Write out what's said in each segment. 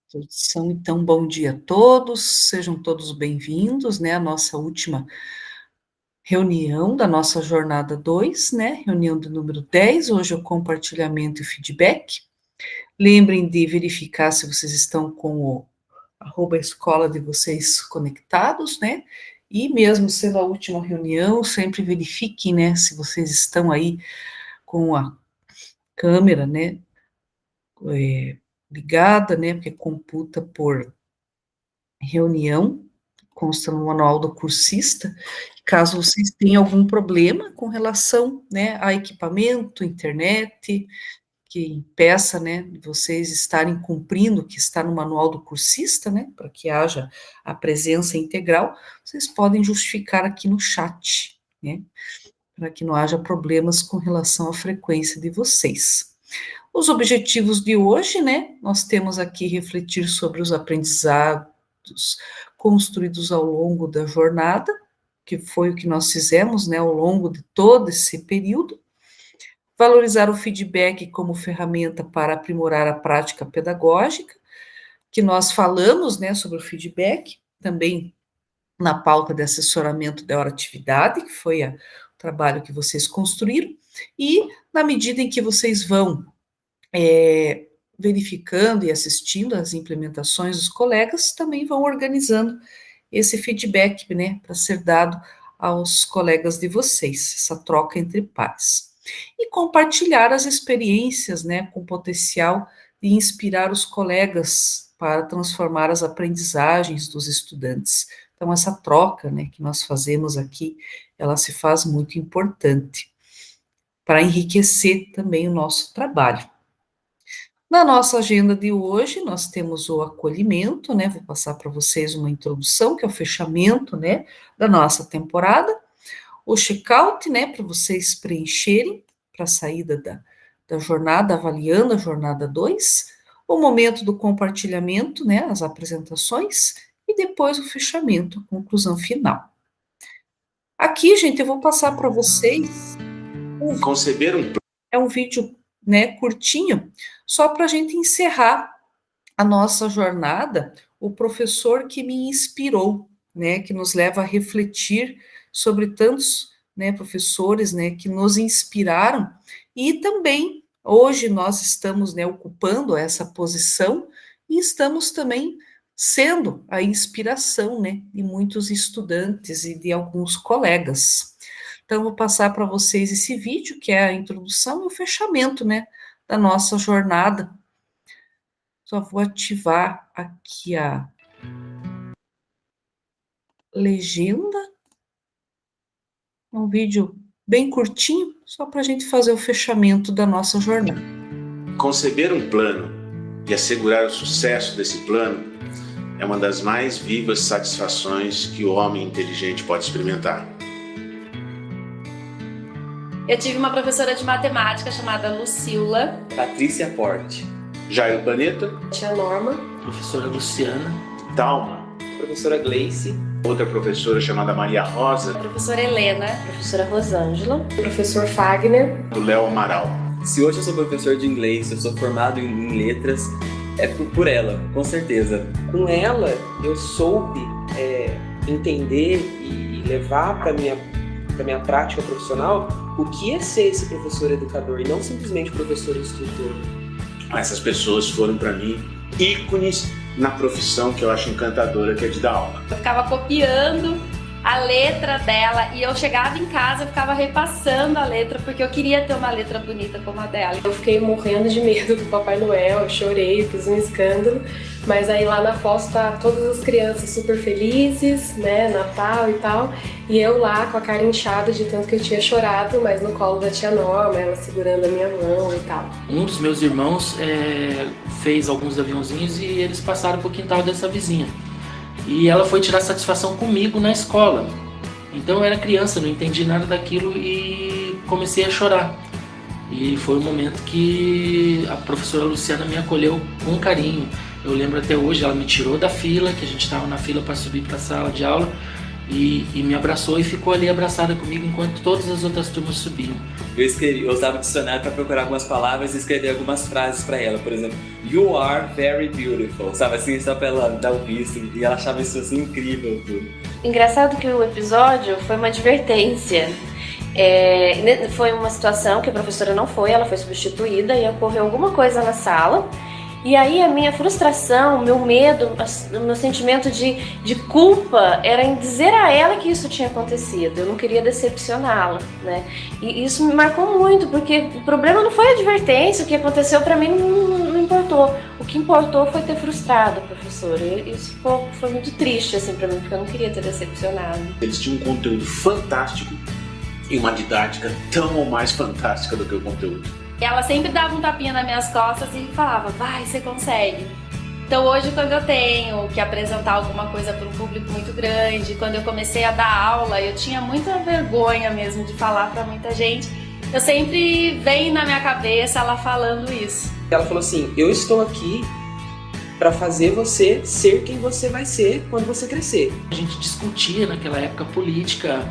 Introdução, então, bom dia a todos, sejam todos bem-vindos, né, à nossa última reunião da nossa jornada 2, né, reunião do número 10, hoje é o compartilhamento e feedback. Lembrem de verificar se vocês estão com o @escola de vocês conectados, né, e mesmo sendo a última reunião, sempre verifiquem, né, se vocês estão aí com a câmera, né, ligada, né, porque computa por reunião, consta no manual do cursista, caso vocês tenham algum problema com relação, né, a equipamento, internet, que impeça, né, de vocês estarem cumprindo o que está no manual do cursista, né, para que haja a presença integral, vocês podem justificar aqui no chat, né, para que não haja problemas com relação à frequência de vocês. Os objetivos de hoje, né, nós temos aqui refletir sobre os aprendizados construídos ao longo da jornada, que foi o que nós fizemos, né, ao longo de todo esse período, valorizar o feedback como ferramenta para aprimorar a prática pedagógica, que nós falamos, né, sobre o feedback, também na pauta de assessoramento da hora-atividade, que foi o trabalho que vocês construíram, e na medida em que vocês vão verificando e assistindo às implementações dos colegas, também vão organizando esse feedback, né, para ser dado aos colegas de vocês, essa troca entre pares. E compartilhar as experiências, né, com potencial de inspirar os colegas para transformar as aprendizagens dos estudantes. Então, essa troca, né, que nós fazemos aqui, ela se faz muito importante para enriquecer também o nosso trabalho. Na nossa agenda de hoje, nós temos o acolhimento, né? Vou passar para vocês uma introdução, que é o fechamento, né, da nossa temporada, o check-out, né, para vocês preencherem para a saída da jornada, avaliando a jornada 2, o momento do compartilhamento, né, as apresentações, e depois o fechamento, a conclusão final. Aqui, gente, eu vou passar para vocês um vídeo, né, curtinho, só para a gente encerrar a nossa jornada, o professor que me inspirou, né, que nos leva a refletir sobre tantos, né, professores, né, que nos inspiraram, e também hoje nós estamos, né, ocupando essa posição e estamos também sendo a inspiração, né, de muitos estudantes e de alguns colegas. Então, vou passar para vocês esse vídeo, que é a introdução e o fechamento, né, da nossa jornada. Só vou ativar aqui a legenda. Um vídeo bem curtinho, só para a gente fazer o fechamento da nossa jornada. Conceber um plano e assegurar o sucesso desse plano é uma das mais vivas satisfações que o homem inteligente pode experimentar. Eu tive uma professora de matemática chamada Lucila. Patrícia Porte. Jairo Planeta. Tia Norma. Professora Luciana. Talma. Professora Gleice. Outra professora chamada Maria Rosa. Professora Helena. Professora Rosângela. Professor Fagner. O Léo Amaral. Se hoje eu sou professor de inglês, eu sou formado em letras, é por ela, com certeza. Com ela, eu soube entender e levar para minha prática profissional o que é ser esse professor educador e não simplesmente professor instrutor. Essas pessoas foram para mim ícones na profissão que eu acho encantadora, que é de dar aula. Eu ficava copiando a letra dela e eu chegava em casa e ficava repassando a letra porque eu queria ter uma letra bonita como a dela. Eu fiquei morrendo de medo do Papai Noel, eu chorei, fiz um escândalo, mas aí lá na foto tá todas as crianças super felizes, né, Natal e tal, e eu lá com a cara inchada de tanto que eu tinha chorado, mas no colo da tia Norma, ela segurando a minha mão e tal. Um dos meus irmãos fez alguns aviãozinhos e eles passaram pro quintal dessa vizinha. E ela foi tirar satisfação comigo na escola. Então eu era criança, não entendi nada daquilo e comecei a chorar. E foi o momento que a professora Luciana me acolheu com carinho. Eu lembro até hoje, ela me tirou da fila, que a gente estava na fila para subir para a sala de aula, e me abraçou e ficou ali abraçada comigo enquanto todas as outras turmas subiam. Eu usava o dicionário para procurar algumas palavras e escrever algumas frases para ela. Por exemplo, "You are very beautiful", sabe assim, só para ela dar o visto. E ela achava isso assim incrível. Tudo. Engraçado que o episódio foi uma advertência. Foi uma situação que a professora não foi, ela foi substituída e ocorreu alguma coisa na sala. E aí a minha frustração, meu medo, o meu sentimento de culpa era em dizer a ela que isso tinha acontecido. Eu não queria decepcioná-la, né? E isso me marcou muito, porque o problema não foi a advertência, o que aconteceu para mim não importou. O que importou foi ter frustrado a professora. E isso foi muito triste assim para mim, porque eu não queria ter decepcionado. Eles tinham um conteúdo fantástico e uma didática tão ou mais fantástica do que o conteúdo. Ela sempre dava um tapinha nas minhas costas e falava, vai, você consegue. Então hoje, quando eu tenho que apresentar alguma coisa para um público muito grande, quando eu comecei a dar aula, eu tinha muita vergonha mesmo de falar para muita gente. Eu sempre vem na minha cabeça ela falando isso. Ela falou assim, eu estou aqui para fazer você ser quem você vai ser quando você crescer. A gente discutia naquela época política,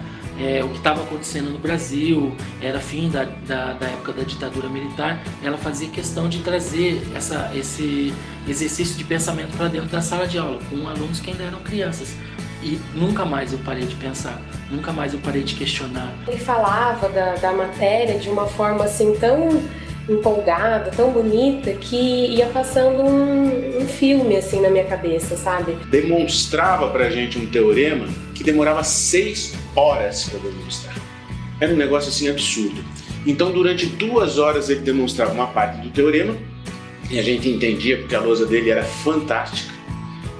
o que estava acontecendo no Brasil, era fim da época da ditadura militar. Ela fazia questão de trazer esse exercício de pensamento para dentro da sala de aula, com alunos que ainda eram crianças. E nunca mais eu parei de pensar, nunca mais eu parei de questionar. Ele falava da matéria de uma forma assim tão empolgada, tão bonita, que ia passando um filme assim na minha cabeça, sabe? Demonstrava pra gente um teorema que demorava 6 horas para demonstrar. Era um negócio assim absurdo. Então, durante 2 horas ele demonstrava uma parte do teorema e a gente entendia porque a lousa dele era fantástica.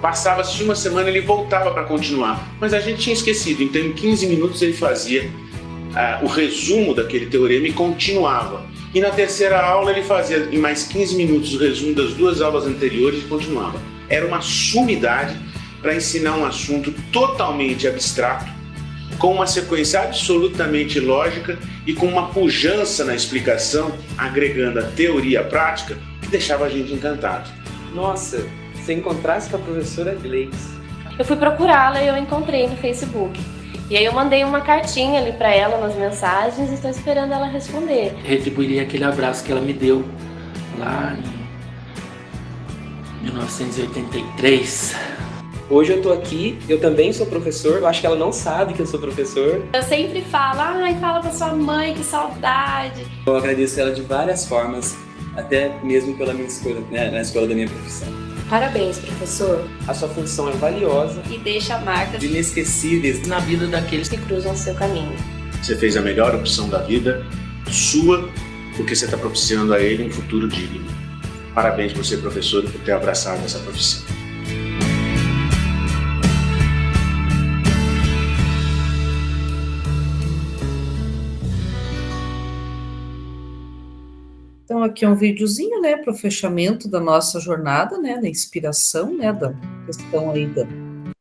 Passava-se uma semana, ele voltava para continuar, mas a gente tinha esquecido. Então, em 15 minutos ele fazia o resumo daquele teorema e continuava. E na terceira aula ele fazia em mais 15 minutos o resumo das 2 aulas anteriores e continuava. Era uma sumidade para ensinar um assunto totalmente abstrato, com uma sequência absolutamente lógica e com uma pujança na explicação, agregando a teoria à prática, que deixava a gente encantado. Nossa, se eu encontrasse com a professora Gleice. Eu fui procurá-la e eu encontrei no Facebook. E aí eu mandei uma cartinha ali para ela nas mensagens e estou esperando ela responder. Retribuiria aquele abraço que ela me deu lá em 1983. Hoje eu tô aqui, eu também sou professor, eu acho que ela não sabe que eu sou professor. Eu sempre falo, fala pra sua mãe, que saudade. Eu agradeço ela de várias formas, até mesmo pela minha escolha, né, na escola da minha profissão. Parabéns, professor. A sua função é valiosa E deixa marcas inesquecíveis Na vida daqueles Que cruzam o seu caminho. Você fez a melhor opção da vida, sua, porque você está propiciando a ele um futuro digno. Parabéns por ser professor e por ter abraçado essa profissão. Então, aqui é um videozinho, né, para o fechamento da nossa jornada, né, da inspiração, né, da questão aí da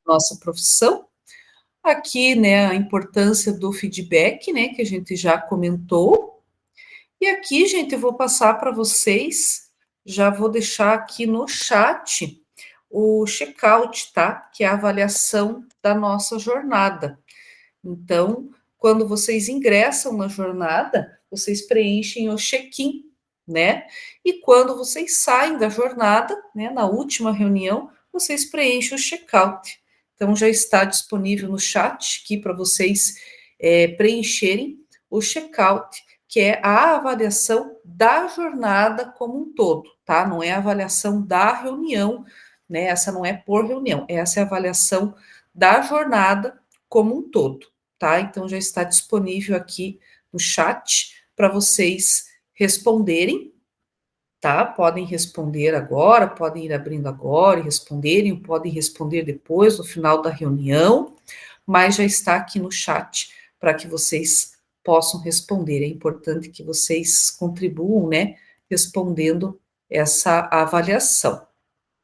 nossa profissão. Aqui, né, a importância do feedback, né, que a gente já comentou. E aqui, gente, eu vou passar para vocês, já vou deixar aqui no chat o check-out, tá? Que é a avaliação da nossa jornada. Então, quando vocês ingressam na jornada, vocês preenchem o check-in, né? E quando vocês saem da jornada, né, na última reunião, vocês preenchem o check-out. Então, já está disponível no chat aqui para vocês preencherem o check-out, que é a avaliação da jornada como um todo, tá? Não é a avaliação da reunião, né? Essa não é por reunião, essa é a avaliação da jornada como um todo, tá? Então, já está disponível aqui no chat para vocês responderem, tá? Podem responder agora, podem ir abrindo agora e responderem, podem responder depois, no final da reunião, mas já está aqui no chat para que vocês possam responder. É importante que vocês contribuam, né, respondendo essa avaliação,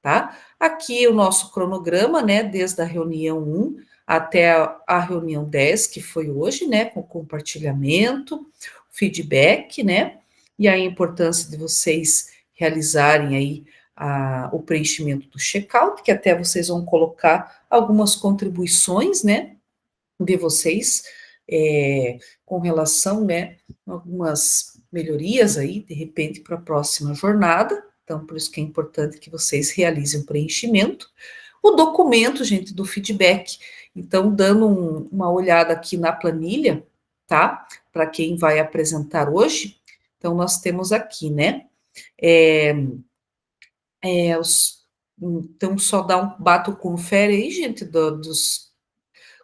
tá? Aqui o nosso cronograma, né, desde a reunião 1 até a reunião 10, que foi hoje, né, com compartilhamento, feedback, né, e a importância de vocês realizarem aí o preenchimento do check-out, que até vocês vão colocar algumas contribuições, né, de vocês, com relação, né, a algumas melhorias aí, de repente, para a próxima jornada. Então, por isso que é importante que vocês realizem o preenchimento. O documento, gente, do feedback. Então, dando uma olhada aqui na planilha, tá? Para quem vai apresentar hoje. Então, nós temos aqui, né? Então, só dá bata o confere aí, gente, dos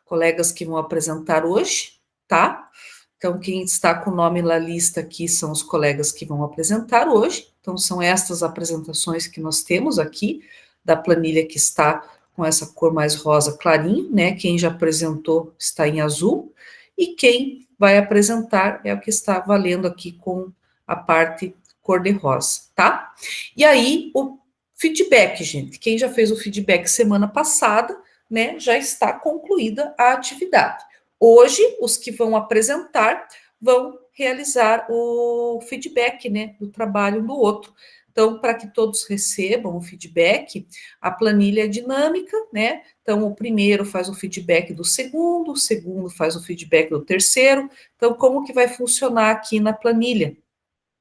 colegas que vão apresentar hoje, tá? Então, quem está com o nome na lista aqui são os colegas que vão apresentar hoje. Então, são estas apresentações que nós temos aqui, da planilha que está com essa cor mais rosa clarinho, né? Quem já apresentou está em azul, e quem vai apresentar é o que está valendo aqui com a parte cor-de-rosa, tá? E aí, o feedback, gente. Quem já fez o feedback semana passada, né, já está concluída a atividade. Hoje, os que vão apresentar vão realizar o feedback, né, do trabalho do outro. Então, para que todos recebam o feedback, a planilha é dinâmica, né? Então, o primeiro faz o feedback do segundo, o segundo faz o feedback do terceiro. Então, como que vai funcionar aqui na planilha?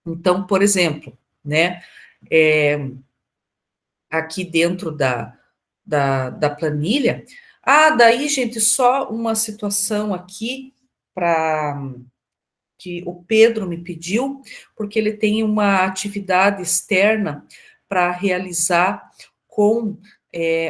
Então, por exemplo, né, aqui dentro da planilha. Daí, gente, só uma situação aqui para que o Pedro me pediu, porque ele tem uma atividade externa para realizar com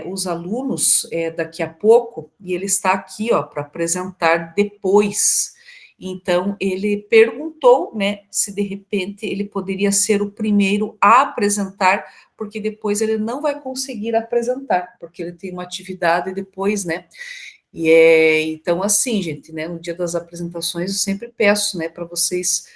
os alunos daqui a pouco, e ele está aqui, ó, para apresentar depois. Então, ele perguntou, né, se de repente ele poderia ser o primeiro a apresentar, porque depois ele não vai conseguir apresentar, porque ele tem uma atividade depois, né? Então, assim, gente, né, no dia das apresentações eu sempre peço, né, para vocês,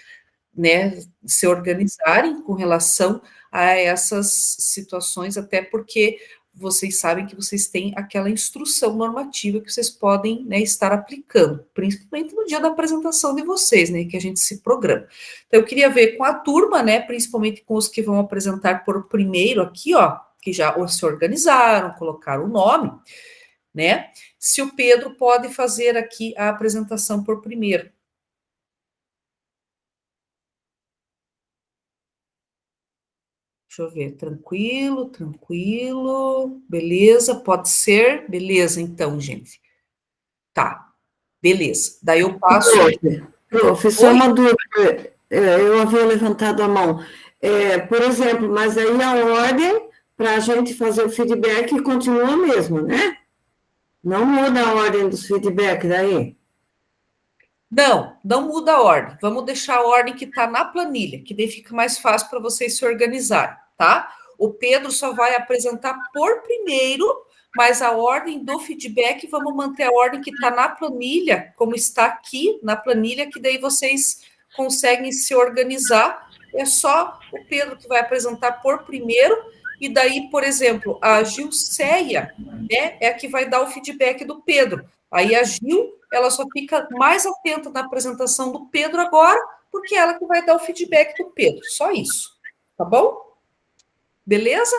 né, se organizarem com relação a essas situações, até porque vocês sabem que vocês têm aquela instrução normativa que vocês podem, né, estar aplicando, principalmente no dia da apresentação de vocês, né, que a gente se programa. Então, eu queria ver com a turma, né, principalmente com os que vão apresentar por primeiro aqui, ó, que já se organizaram, colocaram o nome, né, se o Pedro pode fazer aqui a apresentação por primeiro. Deixa eu ver, tranquilo, beleza, pode ser, beleza, então, gente. Tá, beleza, daí eu passo... Prof, só uma dúvida, eu havia levantado a mão. Por exemplo, mas aí a ordem para a gente fazer o feedback continua a mesma, né? Não muda a ordem dos feedback daí? Não muda a ordem. Vamos deixar a ordem que está na planilha, que daí fica mais fácil para vocês se organizarem, tá? O Pedro só vai apresentar por primeiro, mas a ordem do feedback, vamos manter a ordem que está na planilha, como está aqui na planilha, que daí vocês conseguem se organizar. É só o Pedro que vai apresentar por primeiro, e daí, por exemplo, a Gilceia, né, é a que vai dar o feedback do Pedro. Aí a Gil, ela só fica mais atenta na apresentação do Pedro agora, porque ela que vai dar o feedback do Pedro. Só isso, tá bom? Beleza?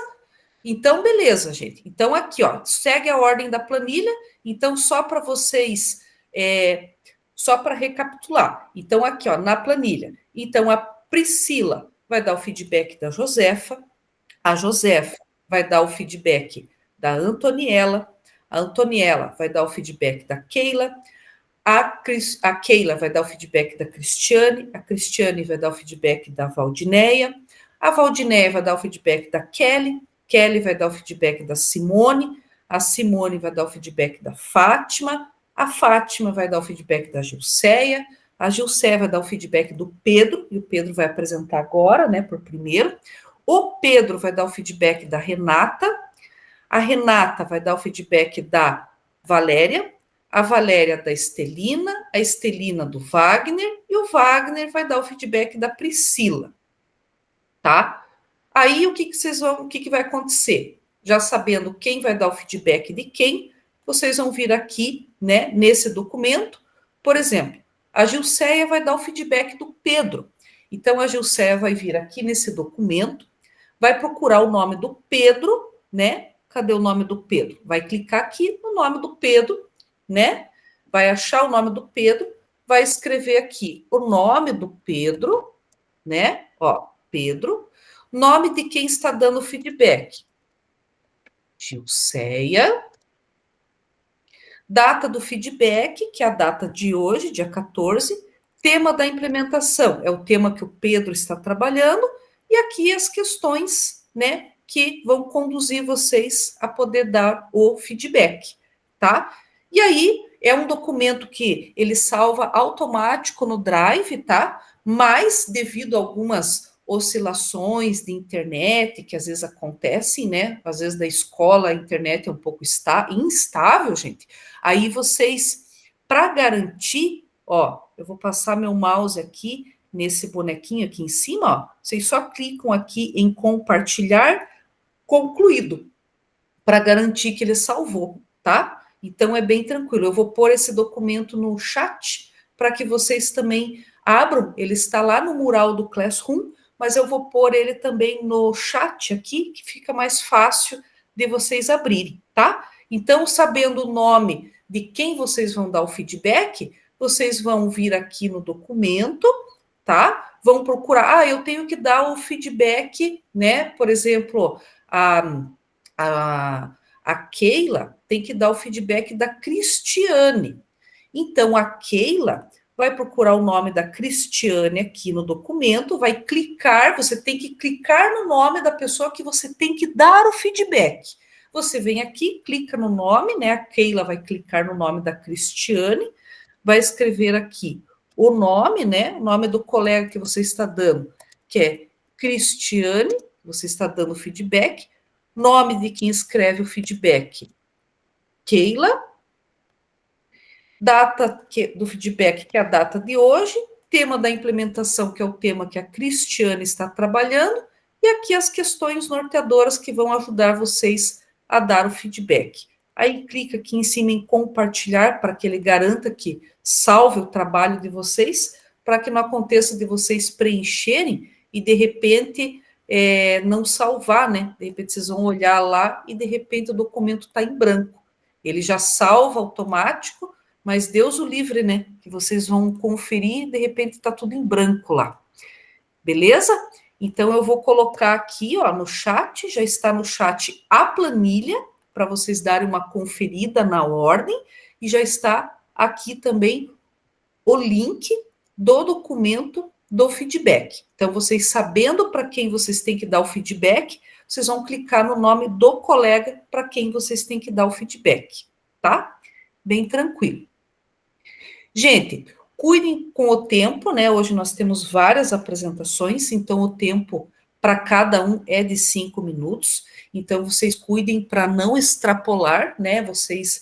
Então, beleza, gente. Então, aqui, ó, segue a ordem da planilha. Então, só para vocês, só para recapitular. Então, aqui, ó, na planilha. Então, a Priscila vai dar o feedback da Josefa. A Josefa vai dar o feedback da Antoniela. A Antoniela vai dar o feedback da Keila. A Keila vai dar o feedback da Cristiane. A Cristiane vai dar o feedback da Valdineia. A Valdineia vai dar o feedback da Kelly. Kelly vai dar o feedback da Simone. A Simone vai dar o feedback da Fátima. A Fátima vai dar o feedback da Gilceia. A Gilceia vai dar o feedback do Pedro. E o Pedro vai apresentar agora, né, por primeiro. O Pedro vai dar o feedback da Renata. A Renata vai dar o feedback da Valéria. A Valéria da Estelina. A Estelina do Wagner. E o Wagner vai dar o feedback da Priscila. Tá? Aí, o que vai acontecer? Já sabendo quem vai dar o feedback de quem, vocês vão vir aqui, né, nesse documento. Por exemplo, a Gilceia vai dar o feedback do Pedro. Então, a Gilceia vai vir aqui nesse documento, vai procurar o nome do Pedro, né? Cadê o nome do Pedro? Vai clicar aqui no nome do Pedro, né? vai achar o nome do Pedro, vai escrever aqui o nome do Pedro, né? Ó, Pedro, nome de quem está dando feedback. Gilceia. Data do feedback, que é a data de hoje, dia 14. Tema da implementação, é o tema que o Pedro está trabalhando. E aqui as questões, né, que vão conduzir vocês a poder dar o feedback, tá? E aí, é um documento que ele salva automático no Drive, tá? Mas, devido a algumas oscilações de internet, que às vezes acontecem, né? Às vezes da escola a internet é um pouco instável, gente. Aí vocês, para garantir, ó, eu vou passar meu mouse aqui nesse bonequinho aqui em cima, ó. Vocês só clicam aqui em compartilhar concluído, para garantir que ele salvou, tá? Então é bem tranquilo. Eu vou pôr esse documento no chat para que vocês também abram. Ele está lá no mural do Classroom, mas eu vou pôr ele também no chat aqui, que fica mais fácil de vocês abrirem, tá? Então, sabendo o nome de quem vocês vão dar o feedback, vocês vão vir aqui no documento, tá? Vão procurar, eu tenho que dar o feedback, né? Por exemplo, a Keila tem que dar o feedback da Cristiane. Então, a Keila vai procurar o nome da Cristiane aqui no documento, vai clicar, você tem que clicar no nome da pessoa que você tem que dar o feedback. Você vem aqui, clica no nome, né? A Keila vai clicar no nome da Cristiane, vai escrever aqui o nome, né? O nome do colega que você está dando, que é Cristiane, você está dando feedback, nome de quem escreve o feedback, Keila, data do feedback, que é a data de hoje, tema da implementação, que é o tema que a Cristiane está trabalhando, e aqui as questões norteadoras que vão ajudar vocês a dar o feedback. Aí clica aqui em cima em compartilhar, para que ele garanta que salve o trabalho de vocês, para que não aconteça de vocês preencherem e, de repente, não salvar, né? De repente, vocês vão olhar lá e, de repente, o documento está em branco. Ele já salva automático, mas Deus o livre, né? Que vocês vão conferir e, de repente, está tudo em branco lá. Beleza? Então, eu vou colocar aqui, ó, no chat, já está no chat a planilha, para vocês darem uma conferida na ordem, e já está aqui também o link do documento do feedback. Então, vocês sabendo para quem vocês têm que dar o feedback, vocês vão clicar no nome do colega para quem vocês têm que dar o feedback, tá? Bem tranquilo. Gente, cuidem com o tempo, né? Hoje nós temos várias apresentações, então o tempo para cada um é de 5 minutos. Então, vocês cuidem para não extrapolar, né? Vocês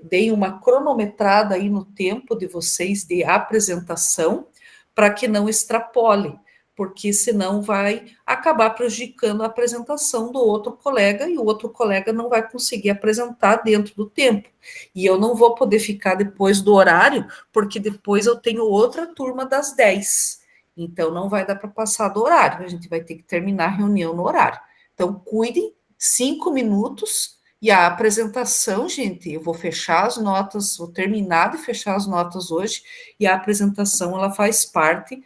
deem uma cronometrada aí no tempo de vocês de apresentação, para que não extrapole, porque senão vai acabar prejudicando a apresentação do outro colega, e o outro colega não vai conseguir apresentar dentro do tempo. E eu não vou poder ficar depois do horário, porque depois eu tenho outra turma das 10. Então, não vai dar para passar do horário, a gente vai ter que terminar a reunião no horário. Então, cuidem, 5 minutos, e a apresentação, gente, eu vou fechar as notas, vou terminar de fechar as notas hoje, e a apresentação, ela faz parte,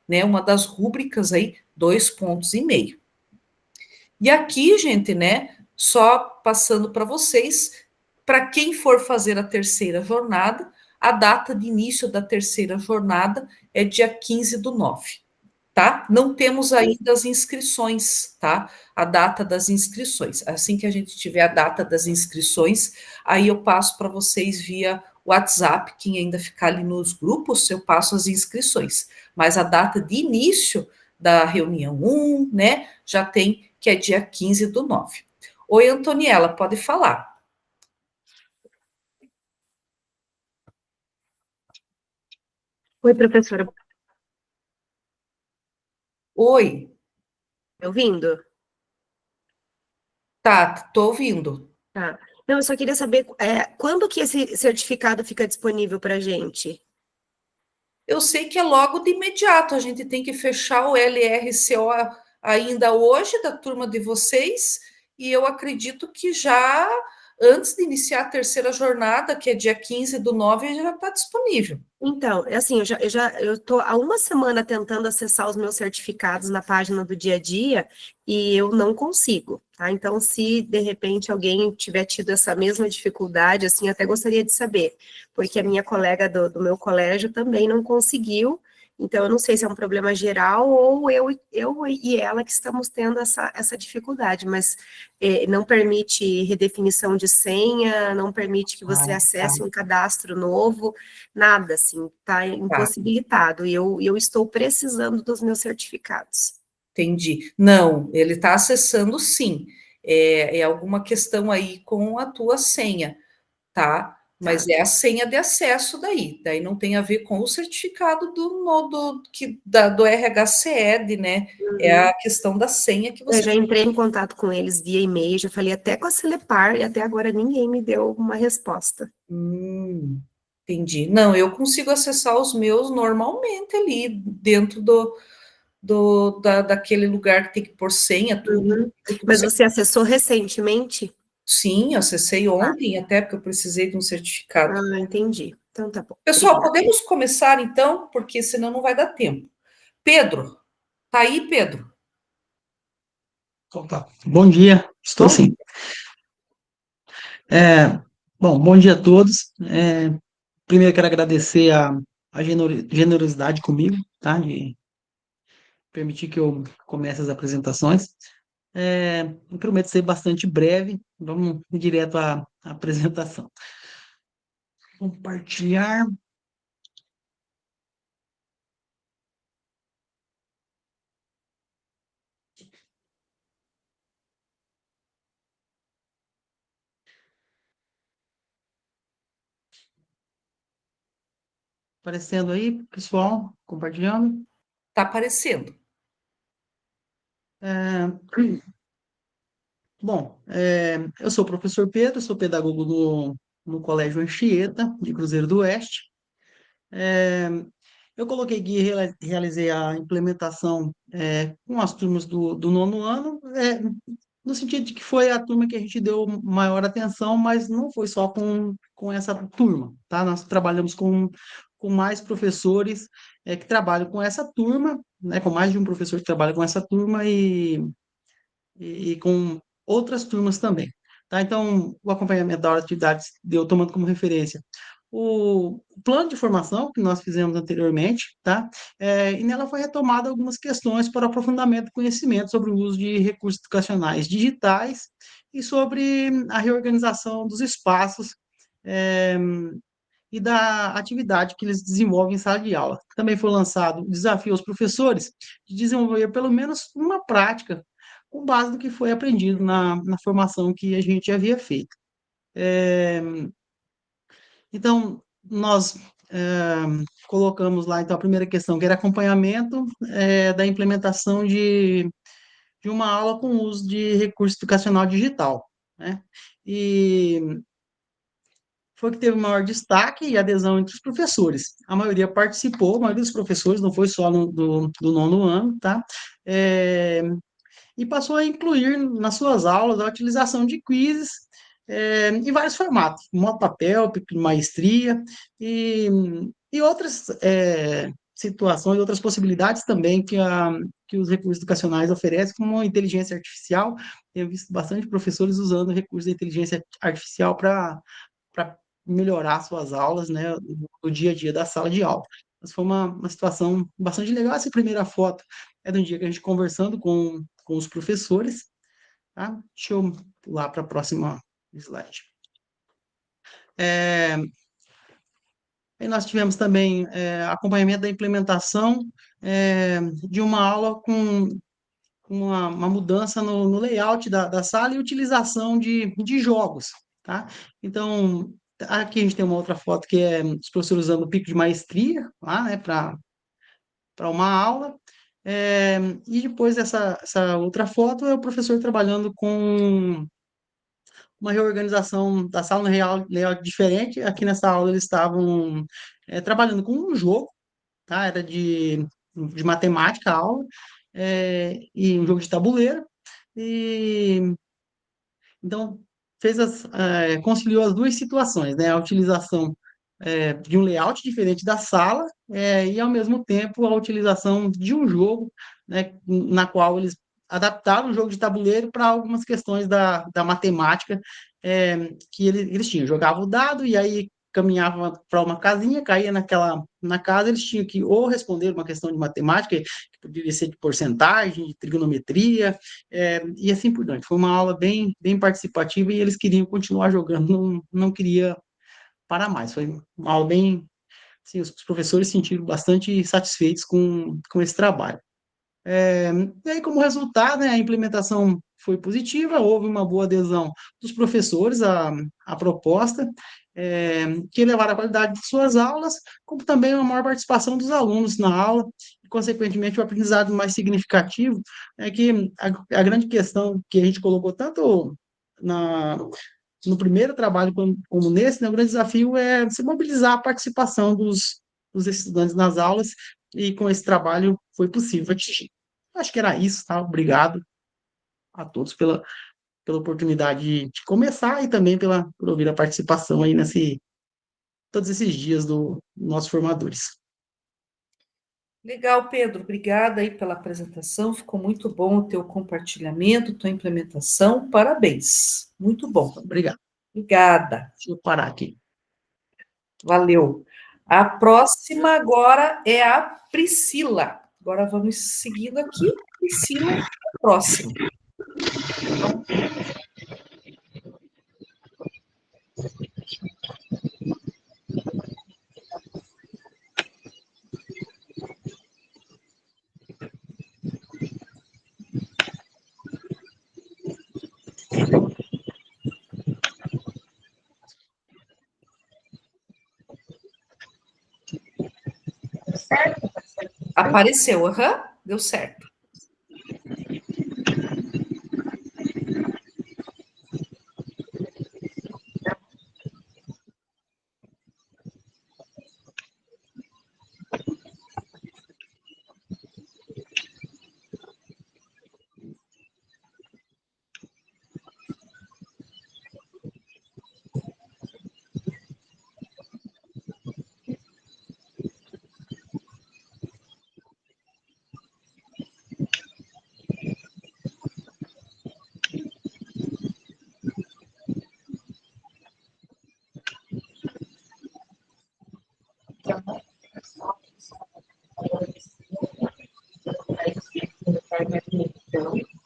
né, uma das rúbricas aí, 2,5 pontos. E aqui, gente, né, só passando para vocês, para quem for fazer a terceira jornada, a data de início da terceira jornada é dia 15/9, tá? Não temos ainda as inscrições, tá? A data das inscrições. Assim que a gente tiver a data das inscrições, aí eu passo para vocês via WhatsApp, quem ainda ficar ali nos grupos, eu passo as inscrições. Mas a data de início da reunião 1, né, já tem, que é dia 15/9. Oi, Antoniela, pode falar. Oi, professora. Oi. Me ouvindo? Tá, tô ouvindo. Tá. Não, eu só queria saber quando que esse certificado fica disponível para a gente? Eu sei que é logo de imediato, a gente tem que fechar o LRCO ainda hoje, da turma de vocês, e eu acredito que já antes de iniciar a terceira jornada, que é dia 15/9, já está disponível. Então, é assim, eu tô há uma semana tentando acessar os meus certificados na página do dia a dia e eu não consigo, tá? Então, se de repente alguém tiver tido essa mesma dificuldade, assim, eu até gostaria de saber, porque a minha colega do meu colégio também não conseguiu, então eu não sei se é um problema geral ou eu e ela que estamos tendo essa dificuldade, mas não permite redefinição de senha, não permite que você Ah, tá, acesse um cadastro novo, nada, assim, está tá, impossibilitado, e eu estou precisando dos meus certificados. entendi. Não, ele está acessando sim. É alguma questão aí com a tua senha, tá? Tá. Mas é a senha de acesso daí não tem a ver com o certificado do RHCED, né? É Uhum. a questão da senha que Eu você. já entrei em contato com eles via e-mail, já falei até com a Celepar, e até agora ninguém me deu uma resposta. Entendi. Não, eu consigo acessar os meus normalmente ali, dentro daquele lugar que tem que pôr senha, Uhum. tudo Mas certo. você acessou recentemente? Sim, acessei Tá. ontem, até porque eu precisei de um certificado. Ah, entendi. Então tá bom. Pessoal, Obrigada. podemos começar então, porque senão não vai dar tempo. Pedro, tá aí, Pedro? Opa, bom dia, estou Bom, sim. É, bom, bom dia a todos. Primeiro quero agradecer a generosidade comigo, tá? De permitir que eu comece as apresentações. Eu prometo ser bastante breve, vamos direto à apresentação. Compartilhar. Aparecendo aí, pessoal, compartilhando. tá aparecendo. É, Bom, eu sou o professor Pedro, sou pedagogo no Colégio Anchieta, de Cruzeiro do Oeste. É, eu coloquei aqui, realizei a implementação com as turmas do nono ano, no sentido de que foi a turma que a gente deu maior atenção, mas não foi só com essa turma, tá? Nós trabalhamos com mais professores que trabalham com essa turma, né? Com mais de um professor que trabalha com essa turma e com outras turmas também. Tá? Então, o acompanhamento da hora de atividades eu tomando como referência o plano de formação que nós fizemos anteriormente, tá? E nela foi retomada algumas questões para aprofundamento do conhecimento sobre o uso de recursos educacionais digitais e sobre a reorganização dos espaços é, e da atividade que eles desenvolvem em sala de aula. Também foi lançado o desafio aos professores de desenvolver pelo menos uma prática com base no que foi aprendido na formação que a gente havia feito. Então, nós colocamos lá, então, a primeira questão, que era acompanhamento da implementação de uma aula com uso de recurso educacional digital, né? E foi que teve maior destaque e adesão entre os professores. A maioria participou, a maioria dos professores, não foi só do nono ano, tá? É, e passou a incluir nas suas aulas a utilização de quizzes em vários formatos, modo papel, maestria e, e outras situações, outras possibilidades também que os recursos educacionais oferecem, como a inteligência artificial. Tenho visto bastante professores usando recursos de inteligência artificial para melhorar suas aulas, né, no dia a dia da sala de aula. Mas foi uma situação bastante legal. Essa primeira foto é do dia que a gente conversando com os professores, tá? Deixa eu pular para a próxima slide. E nós tivemos também acompanhamento da implementação de uma aula com uma mudança no layout da sala e utilização de jogos, tá? Então, aqui a gente tem uma outra foto que é os professores usando o pico de maestria lá, né, para uma aula. E depois essa outra foto é o professor trabalhando com uma reorganização da sala no layout diferente. Aqui nessa aula eles estavam trabalhando com um jogo, tá? Era de matemática a aula, e um jogo de tabuleiro. E então conciliou as duas situações, né? A utilização de um layout diferente da sala e, ao mesmo tempo, a utilização de um jogo, né, na qual eles adaptaram o jogo de tabuleiro para algumas questões da matemática que eles tinham. Jogavam o dado e aí caminhava para uma casinha, caía na casa, eles tinham que ou responder uma questão de matemática, que poderia ser de porcentagem, de trigonometria, e assim por diante. Foi uma aula bem, bem participativa e eles queriam continuar jogando, não queria parar mais. Foi uma aula bem... Assim, os professores se sentiram bastante satisfeitos com esse trabalho. E aí, como resultado, né, a implementação foi positiva, houve uma boa adesão dos professores à proposta, que elevaram a qualidade de suas aulas, como também uma maior participação dos alunos na aula, e, consequentemente, o aprendizado mais significativo é que a grande questão que a gente colocou tanto no primeiro trabalho como nesse, né, o grande desafio é se mobilizar a participação dos estudantes nas aulas, e com esse trabalho foi possível atingir. Acho que era isso, tá? Obrigado a todos pela oportunidade de começar e também por ouvir a participação aí todos esses dias dos nossos formadores. Legal, Pedro, obrigada aí pela apresentação, ficou muito bom o teu compartilhamento, tua implementação, parabéns, muito bom. Obrigado. Obrigada. Deixa eu parar aqui. Valeu. A próxima agora é a Priscila. Agora vamos seguindo aqui. Priscila, a próxima. Apareceu, aham, deu certo.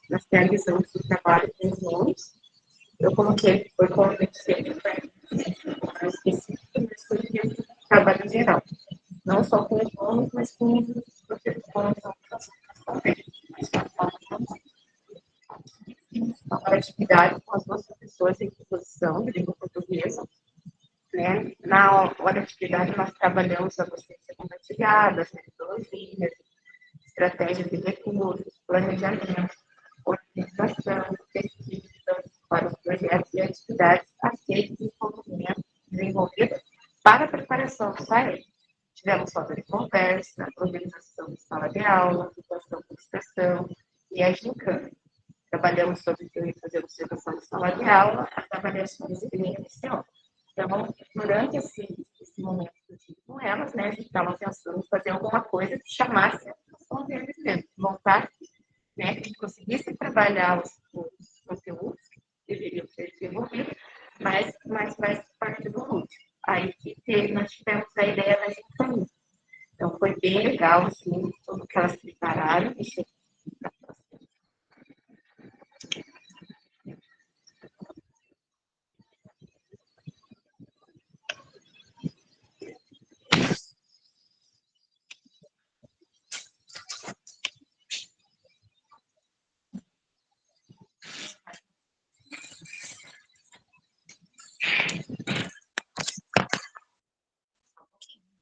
Nas realizações do trabalho dos alunos, eu coloquei que foi convencido, mais específico, mas foi dentro do trabalho geral. Não só com os alunos, mas com os professores também. A atividade com as duas professoras em composição de língua portuguesa. Né? Na hora de atividade, nós trabalhamos a docência compartilhada, as metodologias, estratégias de recursos, planejamento, organização, pesquisa para os projetos e atividades aceitas e desenvolvidas para a preparação do SAE. Tivemos roda de conversa, organização de sala de aula, situação por estação e a gincana. Trabalhamos sobre fazer observação de sala de aula, as avaliações e inicial. Então, durante esse momento que eu tive com elas, né, a gente estava pensando em fazer alguma coisa que chamasse a atenção deles mesmo, voltar, né, que conseguisse trabalhar os conteúdos que deveriam ser desenvolvidos, mas mais parte do útil. Aí que nós tivemos a ideia da gente sair. Então, foi bem legal, assim, tudo que elas prepararam e chegou na próxima.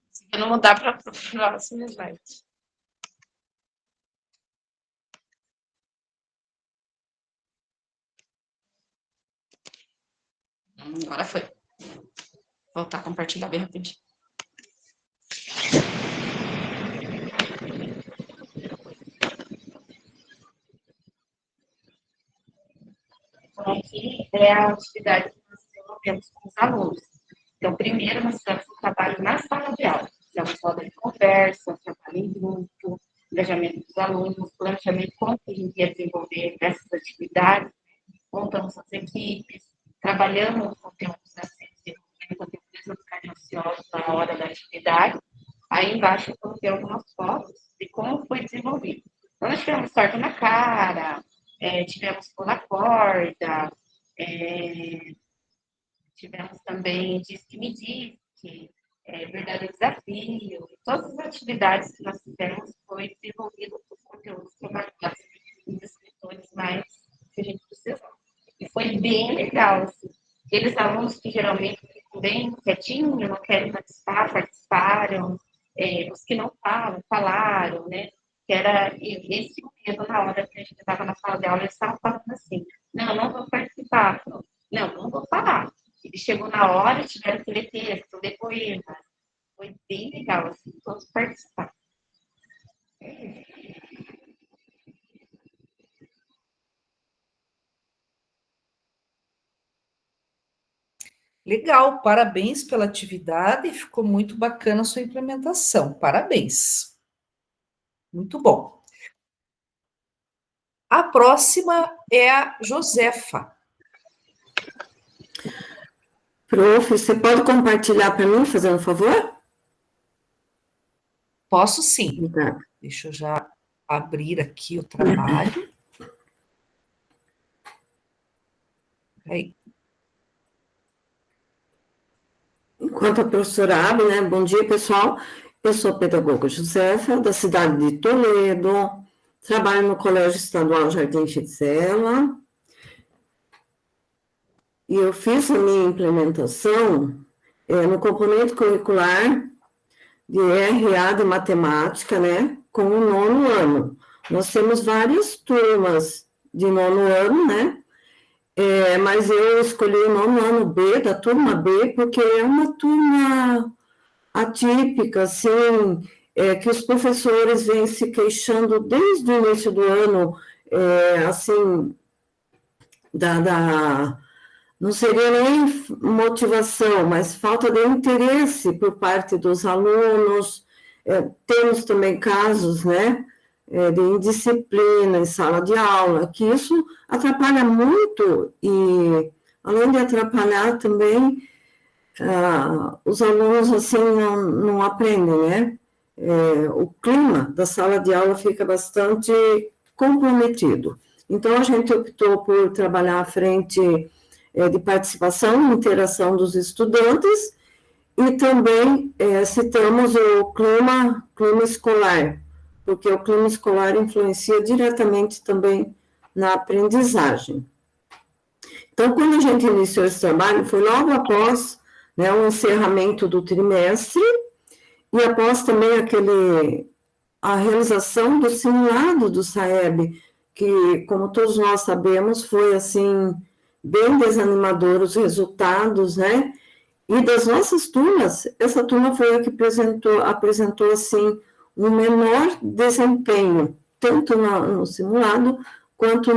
Conseguindo mudar para o próximo slide. Agora foi. Vou voltar a compartilhar bem rapidinho. Então, aqui é a atividade que nós desenvolvemos com os alunos. Então, primeiro, nós fizemos um trabalho na sala de aula. Fizemos roda de conversa, trabalho em grupo, engajamento dos alunos, planejamento como que a gente ia desenvolver essas atividades, montamos as equipes, trabalhamos os conteúdos da ciência, conteúdos educacionais na hora da atividade. Aí embaixo eu coloquei algumas fotos de como foi desenvolvido. Então, nós tivemos torta na cara, tivemos pular corda, tivemos também Diz que me disse, verdadeiro desafio. Todas as atividades que nós fizemos foi desenvolvido os conteúdos trabalhados em descritores mais que a gente precisou. E foi bem legal, assim. Aqueles alunos que geralmente ficam bem quietinhos, não querem participar, participaram. Os que não falam, falaram, né? Que era esse medo na hora que a gente estava na sala de aula, eles estavam falando assim, não vou participar, não vou falar. Ele chegou na hora, tiveram que ler texto, ler poema. Foi bem legal, assim, todos participaram. Legal, parabéns pela atividade, ficou muito bacana a sua implementação, parabéns. Muito bom. A próxima é a Josefa. Prof, você pode compartilhar para mim, fazendo um favor? Posso sim. Tá. Deixa eu já abrir aqui o trabalho. Aí. Enquanto a professora abre, né? Bom dia, pessoal. Eu sou a pedagoga Josefa, da cidade de Toledo, trabalho no Colégio Estadual Jardim Fitzela, e eu fiz a minha implementação no componente curricular de RA de matemática, né, com o 9º ano. Nós temos várias turmas de 9º ano, né, mas eu escolhi o 9º ano B, da turma B, porque é uma turma atípica, assim, que os professores vêm se queixando desde o início do ano, assim, não seria nem motivação, mas falta de interesse por parte dos alunos. Temos também casos, né, de indisciplina em sala de aula, que isso atrapalha muito e, além de atrapalhar também, os alunos, assim, não aprendem, né? O clima da sala de aula fica bastante comprometido. Então, a gente optou por trabalhar à frente de participação e interação dos estudantes, e também citamos o clima escolar, porque o clima escolar influencia diretamente também na aprendizagem. Então, quando a gente iniciou esse trabalho, foi logo após, né, o encerramento do trimestre, e após também a realização do simulado do SAEB, que, como todos nós sabemos, foi, assim, bem desanimador os resultados, né? E das nossas turmas, essa turma foi a que apresentou assim, um menor desempenho, tanto no simulado, quanto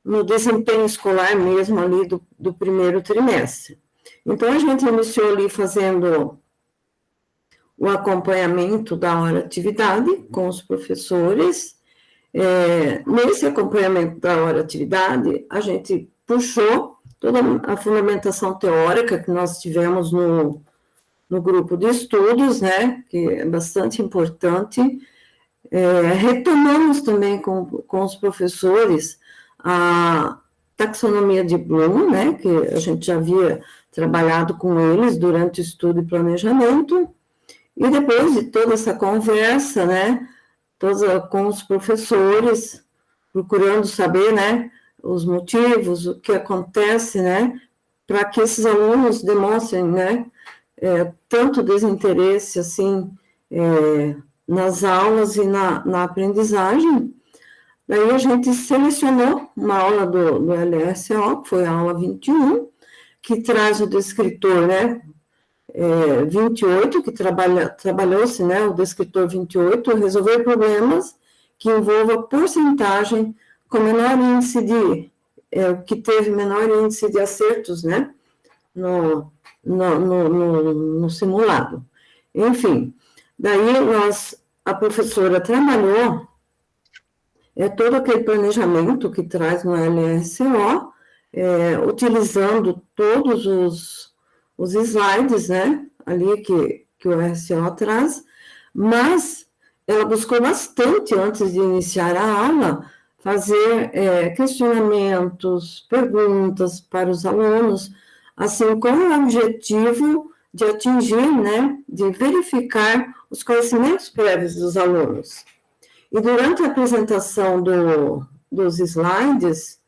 no desempenho escolar mesmo ali do primeiro trimestre. Então, a gente iniciou ali fazendo o acompanhamento da hora atividade com os professores. Nesse acompanhamento da hora atividade, a gente puxou toda a fundamentação teórica que nós tivemos no grupo de estudos, né, que é bastante importante. Retomamos também com os professores a taxonomia de Bloom, né, que a gente já havia trabalhado com eles durante o estudo e planejamento, e depois de toda essa conversa, né, com os professores, procurando saber, né, os motivos, o que acontece, né, para que esses alunos demonstrem, né, tanto desinteresse, assim, nas aulas e na aprendizagem. Daí a gente selecionou uma aula do LSO, que foi a aula 21, que traz o descritor, né, 28, que trabalhou-se, né, o descritor 28, resolver problemas que envolvam porcentagem com menor índice de é o que teve menor índice de acertos, né, no simulado. Enfim, daí a professora trabalhou todo aquele planejamento que traz no LSO, utilizando todos os slides, né, ali que o RSO traz, mas ela buscou bastante, antes de iniciar a aula, fazer questionamentos, perguntas para os alunos, assim, com o objetivo de atingir, né, de verificar os conhecimentos prévios dos alunos. E durante a apresentação dos slides,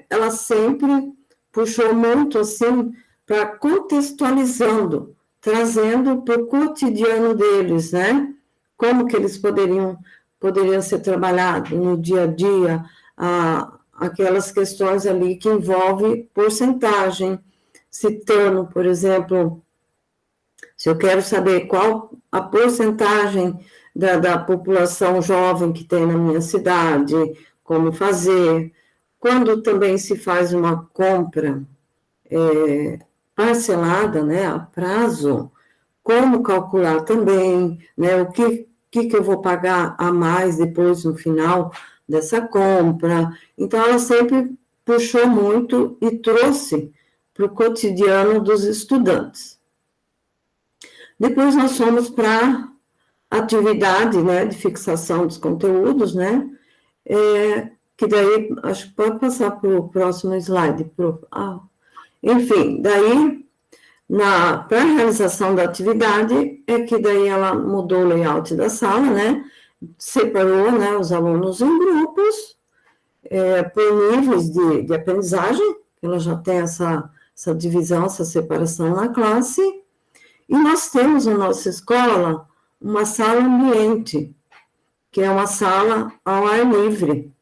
ela sempre puxou muito, assim, para contextualizando, trazendo para o cotidiano deles, né? Como que eles poderiam ser trabalhados no dia a dia, aquelas questões ali que envolvem porcentagem, citando, por exemplo, se eu quero saber qual a porcentagem da população jovem que tem na minha cidade, como fazer, quando também se faz uma compra parcelada, né, a prazo, como calcular também, né, o que eu vou pagar a mais depois no final dessa compra. Então, ela sempre puxou muito e trouxe para o cotidiano dos estudantes. Depois nós fomos para a atividade, né, de fixação dos conteúdos, né, que daí, acho que pode passar para o próximo slide. Enfim, daí, para a realização da atividade, que daí ela mudou o layout da sala, né, separou, né, os alunos em grupos, por níveis de aprendizagem, ela já tem essa divisão, essa separação na classe, e nós temos na nossa escola uma sala ambiente, que é uma sala ao ar livre.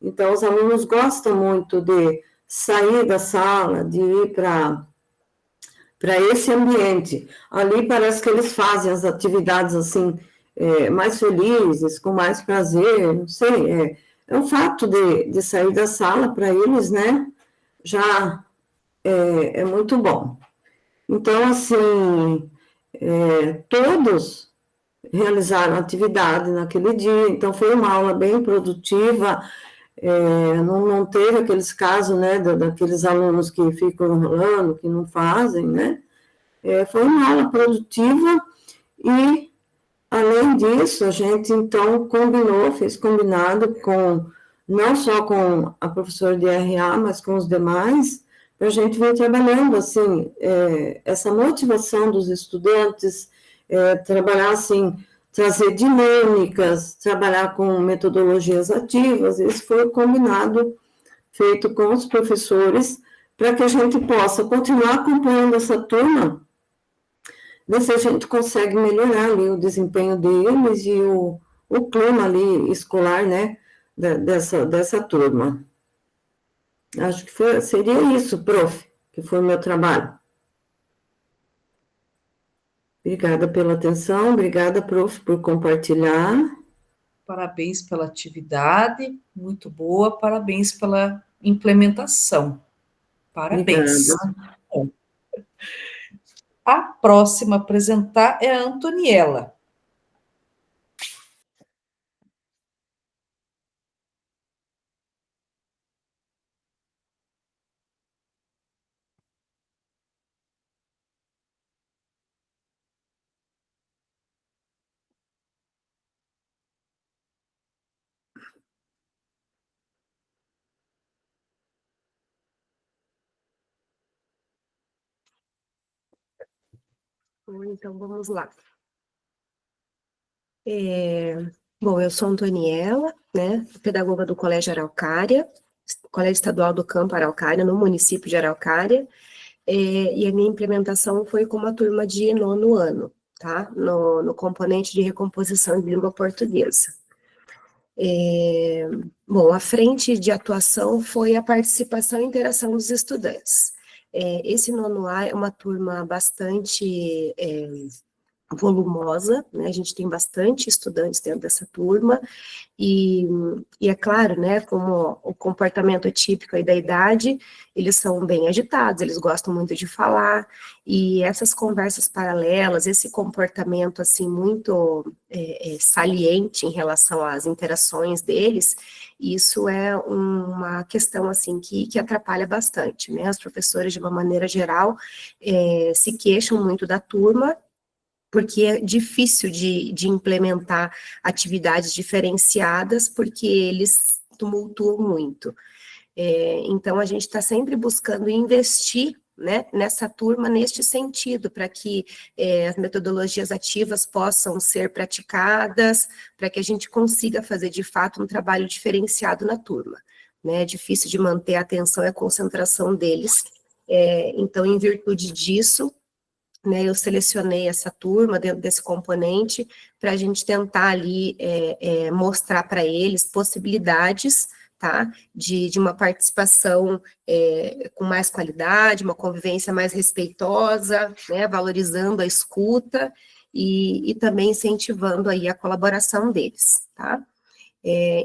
Então, os alunos gostam muito de sair da sala, de ir para esse ambiente. Ali parece que eles fazem as atividades, assim, mais felizes, com mais prazer, não sei. O fato de sair da sala para eles, né, já é muito bom. Então, assim, todos realizaram atividade naquele dia, então foi uma aula bem produtiva, não teve aqueles casos, né, daqueles alunos que ficam enrolando, que não fazem, né, foi uma aula produtiva e, além disso, a gente, então, fez combinado não só com a professora de RA, mas com os demais, para a gente vir trabalhando, assim, essa motivação dos estudantes, trabalhar, assim, trazer dinâmicas, trabalhar com metodologias ativas, isso foi combinado, feito com os professores, para que a gente possa continuar acompanhando essa turma, ver se a gente consegue melhorar ali o desempenho deles e o clima ali escolar, né, dessa turma. Acho que seria isso, prof, que foi o meu trabalho. Obrigada pela atenção, obrigada, prof, por compartilhar. Parabéns pela atividade, muito boa, parabéns pela implementação. Parabéns. Obrigada. A próxima a apresentar é a Antoniela. Então, vamos lá. Bom, eu sou Antoniela, né, pedagoga do Colégio Araucária, Colégio Estadual do Campo Araucária, no município de Araucária, e a minha implementação foi com uma turma de 9º ano, tá, no componente de recomposição de língua portuguesa. Bom, a frente de atuação foi a participação e interação dos estudantes. Esse 9º A é uma turma bastante volumosa, né? A gente tem bastante estudantes dentro dessa turma, e é claro, né, como o comportamento é típico aí da idade, eles são bem agitados, eles gostam muito de falar, e essas conversas paralelas, esse comportamento, assim, muito saliente em relação às interações deles, isso é uma questão, assim, que atrapalha bastante, né? Os professores, de uma maneira geral, se queixam muito da turma, porque é difícil de implementar atividades diferenciadas, porque eles tumultuam muito. Então, a gente está sempre buscando investir, né, nessa turma, neste sentido, para que as metodologias ativas possam ser praticadas, para que a gente consiga fazer, de fato, um trabalho diferenciado na turma. Né? É difícil de manter a atenção e a concentração deles. Então, em virtude disso, né, eu selecionei essa turma dentro desse componente para a gente tentar ali mostrar para eles possibilidades, tá, de uma participação com mais qualidade, uma convivência mais respeitosa, né, valorizando a escuta e também incentivando aí a colaboração deles, tá.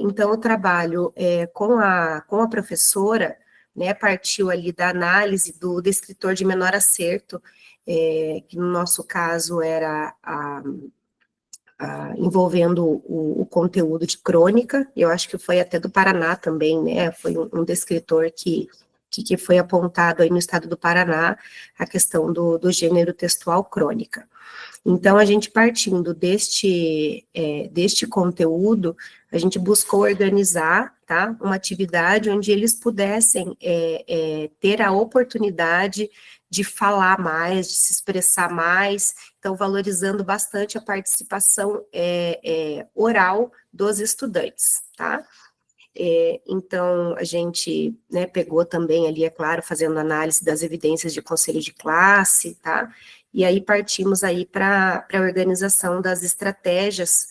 Então, o trabalho com a professora, né, partiu ali da análise do descritor de menor acerto, que no nosso caso era envolvendo o conteúdo de crônica, eu acho que foi até do Paraná também, né, foi um descritor que foi apontado aí no estado do Paraná, a questão do gênero textual crônica. Então, a gente partindo deste conteúdo, a gente buscou organizar, tá, uma atividade onde eles pudessem ter a oportunidade de falar mais, de se expressar mais, então valorizando bastante a participação oral dos estudantes, tá? Então, a gente, né, pegou também ali, é claro, fazendo análise das evidências de conselho de classe, tá? E aí partimos aí para a organização das estratégias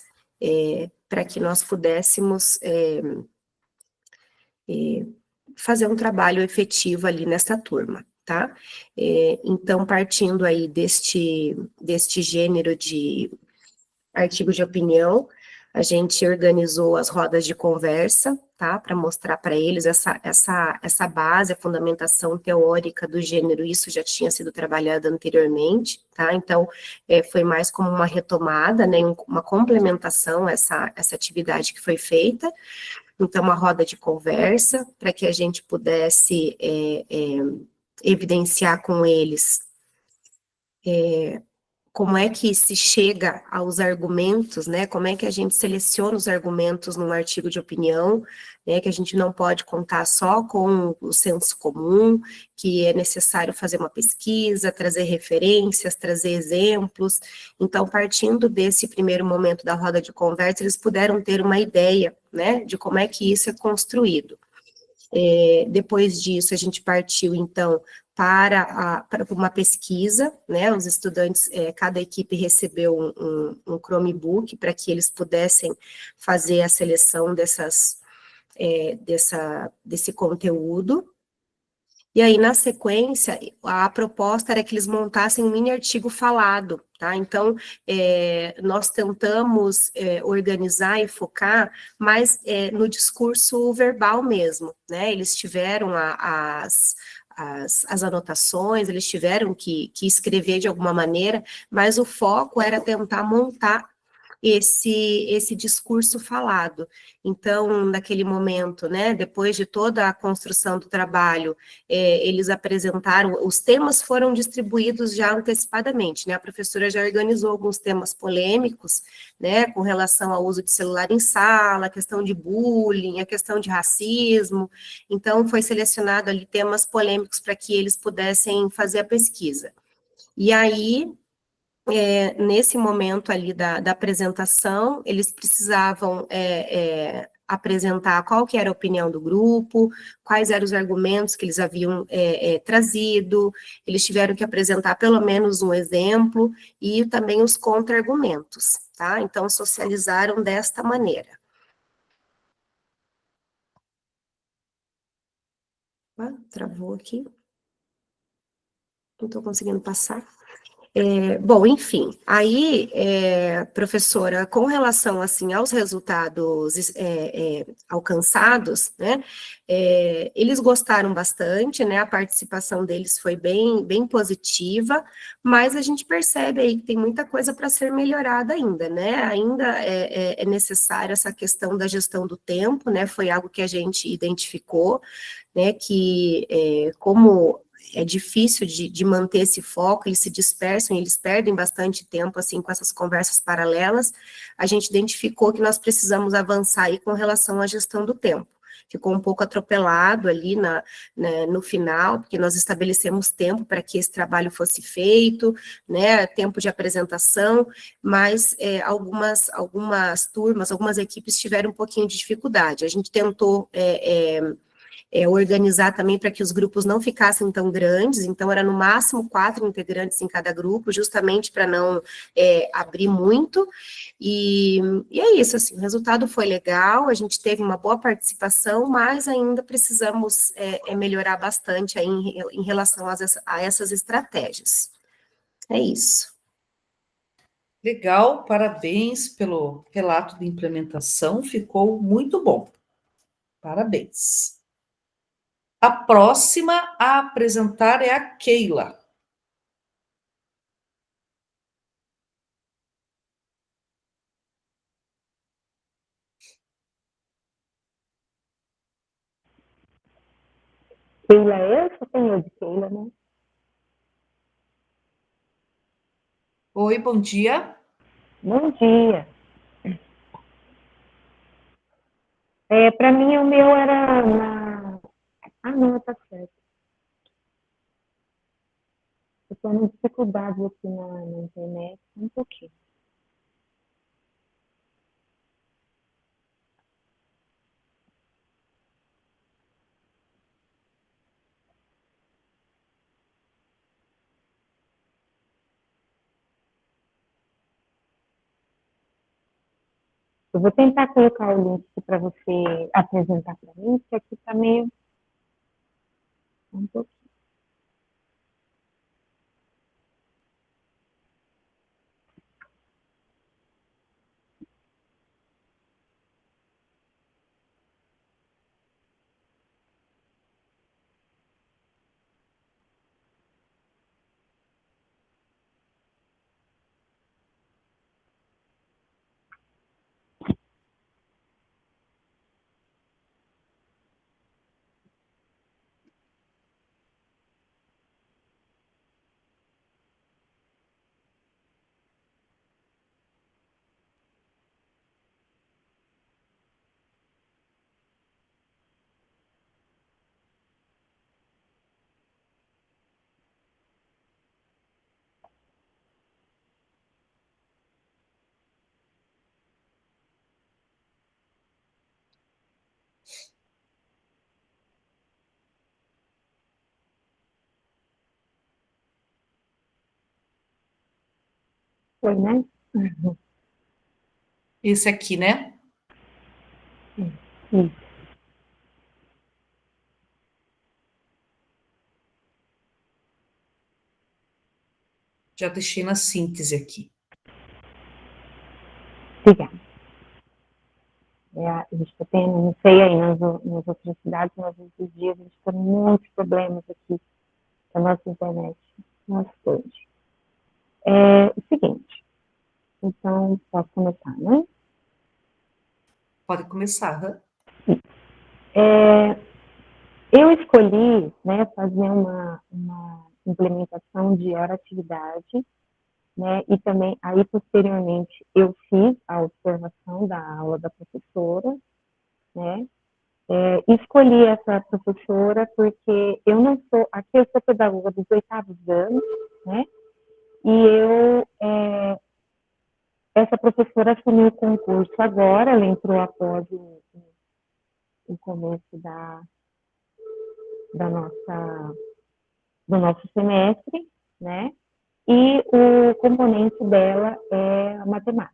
para que nós pudéssemos fazer um trabalho efetivo ali nessa turma, tá? Então, partindo aí deste gênero de artigo de opinião, a gente organizou as rodas de conversa, tá, para mostrar para eles essa base, a fundamentação teórica do gênero, isso já tinha sido trabalhado anteriormente, tá, então foi mais como uma retomada, né, uma complementação essa atividade que foi feita. Então, uma roda de conversa, para que a gente pudesse evidenciar com eles como é que se chega aos argumentos, né, como é que a gente seleciona os argumentos num artigo de opinião, né, que a gente não pode contar só com o senso comum, que é necessário fazer uma pesquisa, trazer referências, trazer exemplos. Então, partindo desse primeiro momento da roda de conversa, eles puderam ter uma ideia, né, de como é que isso é construído. Depois disso, a gente partiu, então, para uma pesquisa, né, os estudantes, cada equipe recebeu um Chromebook para que eles pudessem fazer a seleção desse conteúdo. E aí, na sequência, a proposta era que eles montassem um mini artigo falado, tá? Então, nós tentamos organizar e focar mais no discurso verbal mesmo, né? Eles tiveram as anotações, eles tiveram que escrever de alguma maneira, mas o foco era tentar montar esse discurso falado. Então, naquele momento, né, depois de toda a construção do trabalho, eles apresentaram, os temas foram distribuídos já antecipadamente, né, a professora já organizou alguns temas polêmicos, né, com relação ao uso de celular em sala, a questão de bullying, a questão de racismo, então foi selecionado ali temas polêmicos para que eles pudessem fazer a pesquisa. E aí, nesse momento ali da apresentação, eles precisavam apresentar qual que era a opinião do grupo, quais eram os argumentos que eles haviam trazido, eles tiveram que apresentar pelo menos um exemplo, e também os contra-argumentos, tá? Então, socializaram desta maneira. Travou aqui. Não estou conseguindo passar. Bom, enfim, aí, professora, com relação, assim, aos resultados alcançados, né, eles gostaram bastante, né, a participação deles foi bem, bem positiva, mas a gente percebe aí que tem muita coisa para ser melhorada ainda, né, ainda é necessário essa questão da gestão do tempo, né, foi algo que a gente identificou, né, que como é difícil de manter esse foco, eles se dispersam, eles perdem bastante tempo, assim, com essas conversas paralelas, a gente identificou que nós precisamos avançar aí com relação à gestão do tempo. Ficou um pouco atropelado ali no final, porque nós estabelecemos tempo para que esse trabalho fosse feito, né, tempo de apresentação, mas algumas turmas, algumas equipes tiveram um pouquinho de dificuldade. A gente tentou organizar também para que os grupos não ficassem tão grandes, então era no máximo 4 integrantes em cada grupo, justamente para não abrir muito, e é isso, assim, o resultado foi legal, a gente teve uma boa participação, mas ainda precisamos melhorar bastante aí em relação a essas estratégias. É isso. Legal, parabéns pelo relato de implementação, ficou muito bom. Parabéns. A próxima a apresentar é a Keila. Keila, eu só tenho de Keila, né? Oi, bom dia. Bom dia. Para mim, o meu era na... Ah, não, tá certo. Eu estou com dificuldade aqui na internet, um pouquinho. Eu vou tentar colocar o link para você apresentar para mim, porque aqui está meio... Um pouquinho. Foi, né? Uhum. Esse aqui, né? Isso. Já deixei na síntese aqui. Obrigada. A gente está tendo, não sei aí nas outras cidades, mas esses dias a gente tem muitos problemas aqui com a nossa internet. Nossa, hoje. O seguinte, então, posso começar, né? Pode começar. Eu escolhi, né, fazer uma implementação de hora-atividade, né, e também, aí, posteriormente, eu fiz a observação da aula da professora, né, escolhi essa professora porque eu não sou, aqui eu sou pedagoga dos 8º anos, né, e essa professora assumiu o concurso agora, ela entrou após o começo do nosso semestre, né, e o componente dela é a matemática,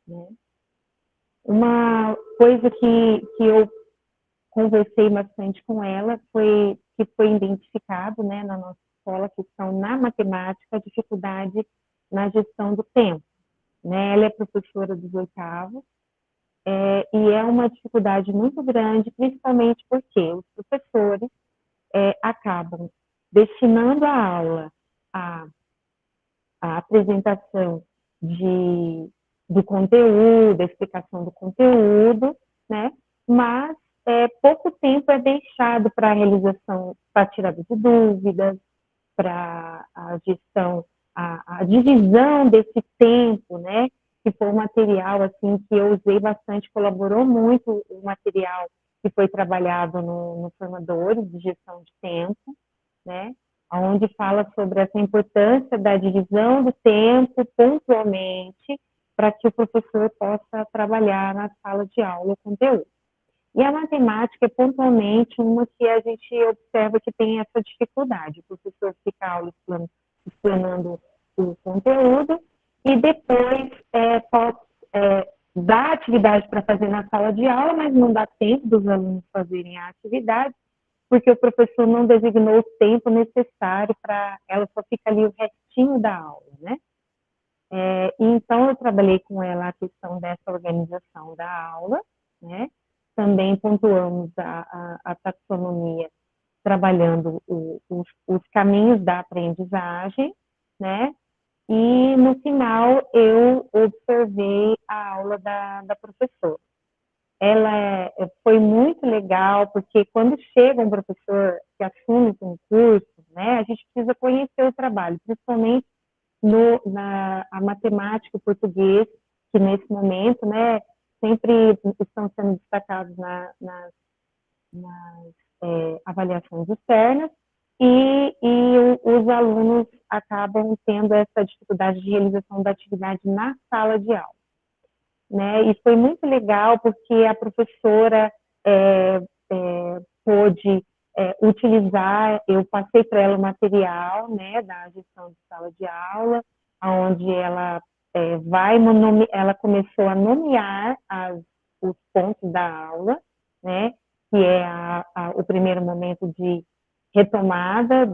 né. Uma coisa que eu conversei bastante com ela foi que que foi identificado, né, na nossa escola, que são na matemática, a dificuldade na gestão do tempo, né? Ela é professora dos oitavos, e é uma dificuldade muito grande, principalmente porque os professores acabam destinando a aula à apresentação do conteúdo, a explicação do conteúdo, né? Mas pouco tempo é deixado para a realização, para a tirada de dúvidas, para a gestão, a divisão desse tempo, né? Que foi um material assim que eu usei bastante, colaborou muito o material que foi trabalhado no Formadores de Gestão de Tempo, né? Onde fala sobre essa importância da divisão do tempo pontualmente para que o professor possa trabalhar na sala de aula o conteúdo. E a matemática é pontualmente uma que a gente observa que tem essa dificuldade. O professor fica a aula explanando o conteúdo e depois dá atividade para fazer na sala de aula, mas não dá tempo dos alunos fazerem a atividade, porque o professor não designou o tempo necessário para ela, só fica ali o restinho da aula, né? Então, eu trabalhei com ela a questão dessa organização da aula, né? Também pontuamos a taxonomia, trabalhando os caminhos da aprendizagem, né? E, no final, eu observei a aula da professora. Ela foi muito legal, porque quando chega um professor que assume um curso, né, a gente precisa conhecer o trabalho, principalmente a matemática, o português, que nesse momento, né, sempre estão sendo destacados nas avaliações externas, e os alunos acabam tendo essa dificuldade de realização da atividade na sala de aula. Né? E foi muito legal porque a professora pôde utilizar, eu passei para ela o material, né, da gestão de sala de aula, onde ela ela começou a nomear os pontos da aula, né, que é o primeiro momento de retomada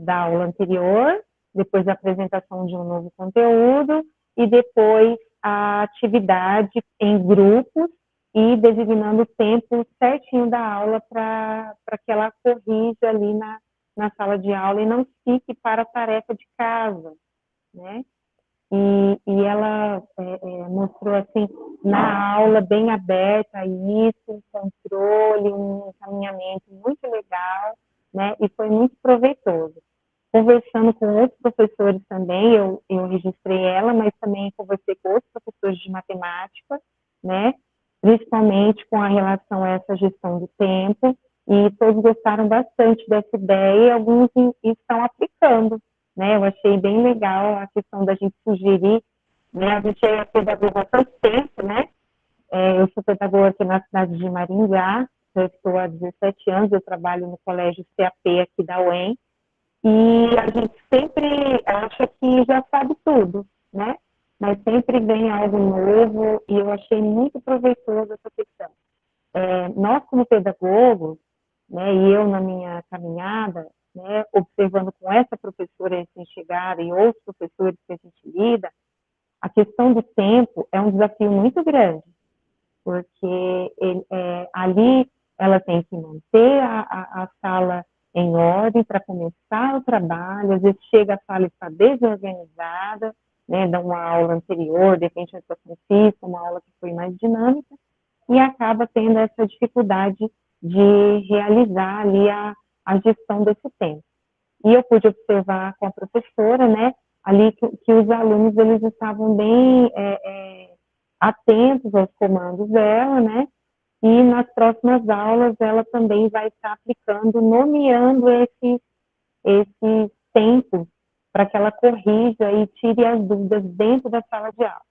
da aula anterior, depois a apresentação de um novo conteúdo e depois a atividade em grupos e designando o tempo certinho da aula para que ela corrija ali na sala de aula e não fique para a tarefa de casa, né? E ela mostrou, assim, na aula bem aberta isso, um controle, um encaminhamento muito legal, né? E foi muito proveitoso. Conversando com outros professores também, eu registrei ela, mas também conversei com outros professores de matemática, né, principalmente com a relação a essa gestão do tempo, e todos gostaram bastante dessa ideia e alguns estão aplicando, né, eu achei bem legal a questão da gente sugerir, né, a gente é pedagoga há tanto tempo, né, eu sou pedagoga aqui na cidade de Maringá, eu estou há 17 anos, eu trabalho no colégio CAP aqui da UEM, e a gente sempre acha que já sabe tudo, né? Mas sempre vem algo novo e eu achei muito proveitoso essa questão. Nós, como pedagogos, né, e eu na minha caminhada, né, observando com essa professora recém-chegada e outros professores que a gente lida, a questão do tempo é um desafio muito grande, porque ali ela tem que manter a sala em ordem para começar o trabalho, às vezes chega a sala e está desorganizada, né, dá uma aula anterior, de repente uma educação física, uma aula que foi mais dinâmica, e acaba tendo essa dificuldade de realizar ali a gestão desse tempo. E eu pude observar com a professora, né, ali que os alunos, eles estavam bem atentos aos comandos dela, né, e nas próximas aulas ela também vai estar aplicando, nomeando esses tempos para que ela corrija e tire as dúvidas dentro da sala de aula.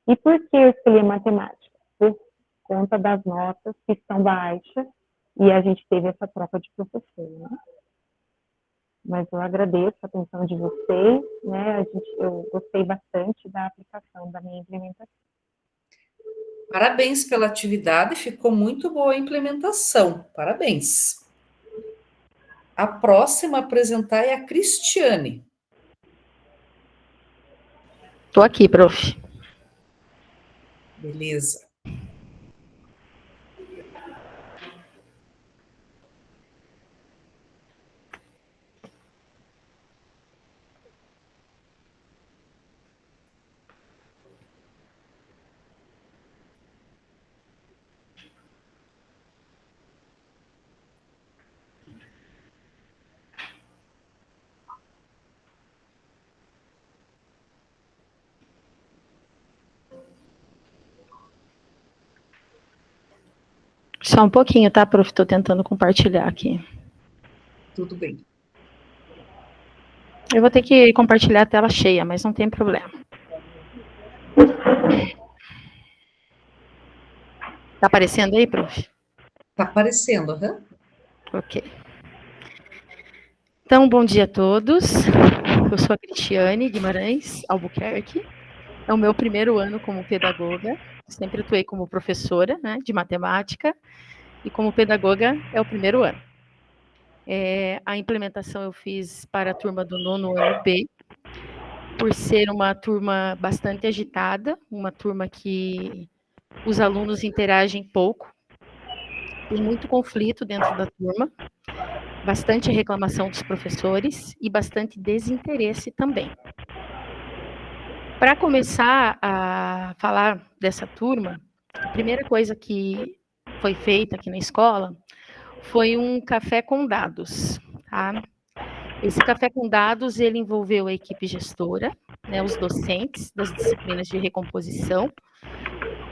E por que eu escolhi matemática? Por conta das notas que estão baixas e a gente teve essa troca de professor, né? Mas eu agradeço a atenção de vocês, né? Eu gostei bastante da aplicação da minha implementação. Parabéns pela atividade, ficou muito boa a implementação. Parabéns. A próxima a apresentar é a Cristiane. Estou aqui, prof. Beleza. Só um pouquinho, tá, prof? Estou tentando compartilhar aqui. Tudo bem. Eu vou ter que compartilhar a tela cheia, mas não tem problema. Tá aparecendo aí, prof? Tá aparecendo, aham. Ok. Então, bom dia a todos. Eu sou a Cristiane Guimarães Albuquerque. É o meu primeiro ano como pedagoga. Sempre atuei como professora, né, de matemática. E como pedagoga é o primeiro ano. A implementação eu fiz para a turma do 9º ano B, por ser uma turma bastante agitada, uma turma que os alunos interagem pouco, tem muito conflito dentro da turma, bastante reclamação dos professores e bastante desinteresse também. Para começar a falar dessa turma, a primeira coisa que foi feita aqui na escola foi um café com dados, tá? Esse café com dados, ele envolveu a equipe gestora, né, os docentes das disciplinas de recomposição,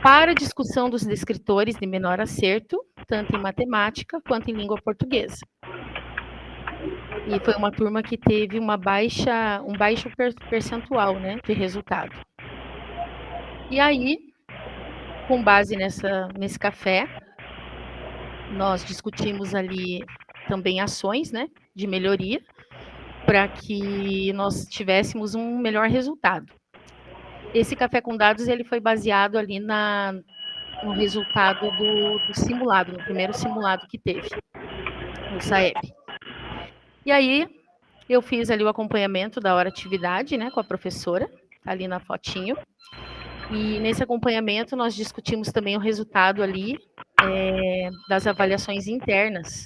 para discussão dos descritores de menor acerto, tanto em matemática quanto em língua portuguesa. E foi uma turma que teve um baixo percentual, né, de resultado. E aí, com base nesse café, nós discutimos ali também ações, né, de melhoria, para que nós tivéssemos um melhor resultado. Esse café com dados, ele foi baseado ali no resultado do simulado, no primeiro simulado que teve, no SAEB. E aí, eu fiz ali o acompanhamento da hora atividade, né, com a professora, ali na fotinho. E nesse acompanhamento, nós discutimos também o resultado ali das avaliações internas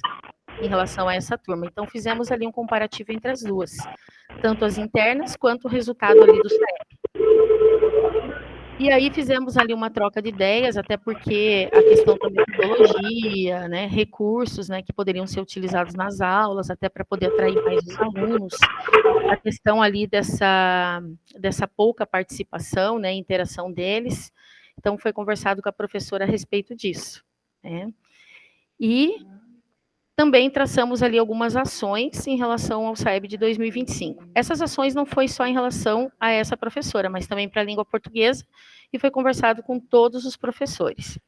em relação a essa turma. Então, fizemos ali um comparativo entre as duas, tanto as internas quanto o resultado ali do SAEB. E aí fizemos ali uma troca de ideias, até porque a questão da metodologia, né, recursos, né, que poderiam ser utilizados nas aulas, até para poder atrair mais os alunos, a questão ali dessa pouca participação, né, interação deles. Então, foi conversado com a professora a respeito disso, né. E também traçamos ali algumas ações em relação ao SAEB de 2025. Essas ações não foi só em relação a essa professora, mas também para a língua portuguesa, e foi conversado com todos os professores.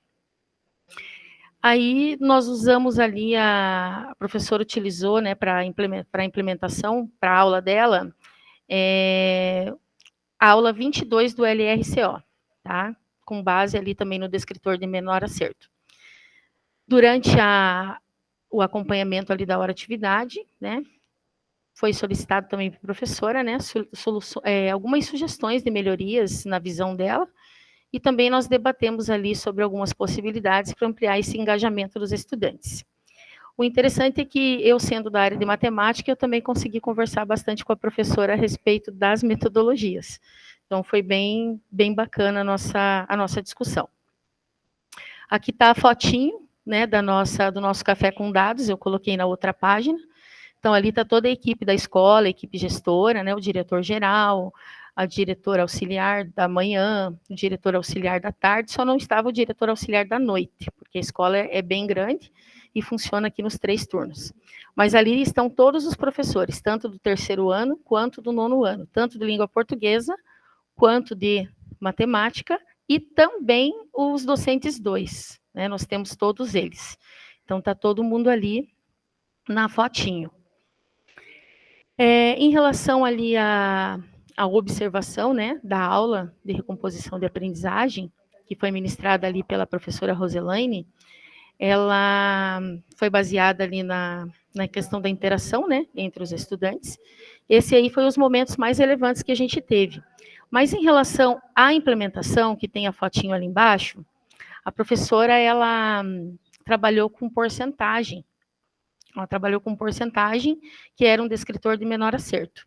Aí nós usamos ali, a professora utilizou, né, para a implementação, para a aula dela, a aula 22 do LRCO, tá? Com base ali também no descritor de menor acerto. Durante o acompanhamento ali da hora atividade, né, foi solicitado também para a professora, né, algumas sugestões de melhorias na visão dela, e também nós debatemos ali sobre algumas possibilidades para ampliar esse engajamento dos estudantes. O interessante é que eu, sendo da área de matemática, eu também consegui conversar bastante com a professora a respeito das metodologias. Então, foi bem bacana a nossa discussão. Aqui está a fotinho, né, do nosso café com dados, eu coloquei na outra página. Então, ali está toda a equipe da escola, a equipe gestora, né, o diretor-geral, a diretora auxiliar da manhã, o diretor auxiliar da tarde, só não estava o diretor auxiliar da noite, porque a escola é bem grande e funciona aqui nos 3 turnos. Mas ali estão todos os professores, tanto do 3º ano quanto do 9º ano, tanto de língua portuguesa quanto de matemática, e também os docentes 2, né, nós temos todos eles. Então, está todo mundo ali na fotinho. Em relação ali à observação, né, da aula de recomposição de aprendizagem, que foi ministrada ali pela professora Roselaine, ela foi baseada ali na questão da interação, né, entre os estudantes. Esse aí foi os momentos mais relevantes que a gente teve. Mas em relação à implementação, que tem a fotinho ali embaixo, a professora, ela trabalhou com porcentagem. Ela trabalhou com porcentagem, que era um descritor de menor acerto.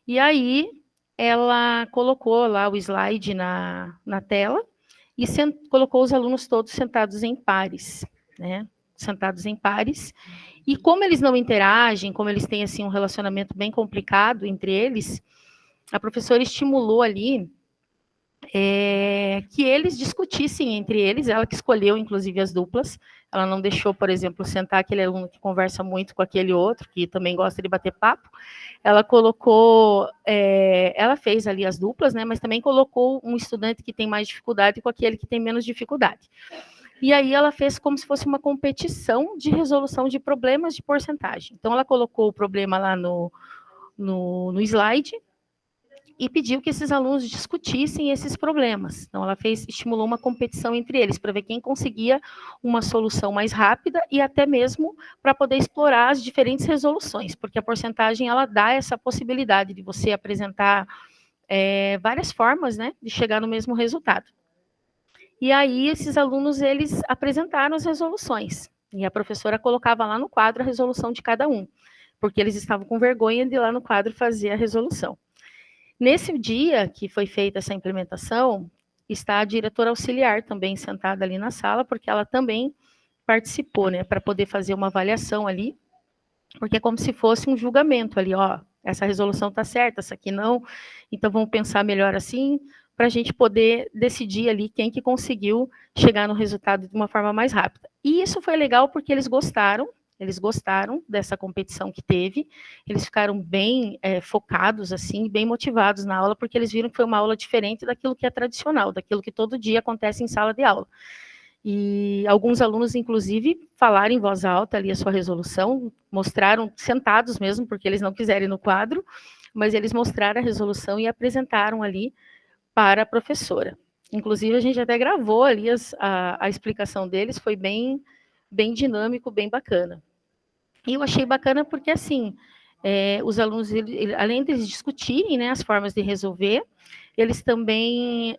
E aí, ela colocou lá o slide na tela e colocou os alunos todos sentados em pares, né? Sentados em pares. E como eles não interagem, como eles têm assim um relacionamento bem complicado entre eles, a professora estimulou ali que eles discutissem entre eles, ela que escolheu, inclusive, as duplas, ela não deixou, por exemplo, sentar aquele aluno que conversa muito com aquele outro, que também gosta de bater papo, ela colocou, ela fez ali as duplas, né, mas também colocou um estudante que tem mais dificuldade com aquele que tem menos dificuldade. E aí ela fez como se fosse uma competição de resolução de problemas de porcentagem. Então, ela colocou o problema lá no slide, e pediu que esses alunos discutissem esses problemas. Então, ela estimulou uma competição entre eles, para ver quem conseguia uma solução mais rápida e até mesmo para poder explorar as diferentes resoluções, porque a porcentagem, ela dá essa possibilidade de você apresentar várias formas, né, de chegar no mesmo resultado. E aí, esses alunos, eles apresentaram as resoluções, e a professora colocava lá no quadro a resolução de cada um, porque eles estavam com vergonha de ir lá no quadro fazer a resolução. Nesse dia que foi feita essa implementação, está a diretora auxiliar também sentada ali na sala, porque ela também participou, né, para poder fazer uma avaliação ali, porque é como se fosse um julgamento ali, ó, essa resolução está certa, essa aqui não, então vamos pensar melhor assim, para a gente poder decidir ali quem que conseguiu chegar no resultado de uma forma mais rápida. E isso foi legal porque eles gostaram dessa competição que teve, eles ficaram bem focados, assim, bem motivados na aula, porque eles viram que foi uma aula diferente daquilo que é tradicional, daquilo que todo dia acontece em sala de aula. E alguns alunos, inclusive, falaram em voz alta ali a sua resolução, mostraram sentados mesmo, porque eles não quiseram ir no quadro, mas eles mostraram a resolução e apresentaram ali para a professora. Inclusive, a gente até gravou ali a explicação deles, foi bem dinâmico, bem bacana. E eu achei bacana porque, assim, os alunos, além de discutirem, né, as formas de resolver, eles também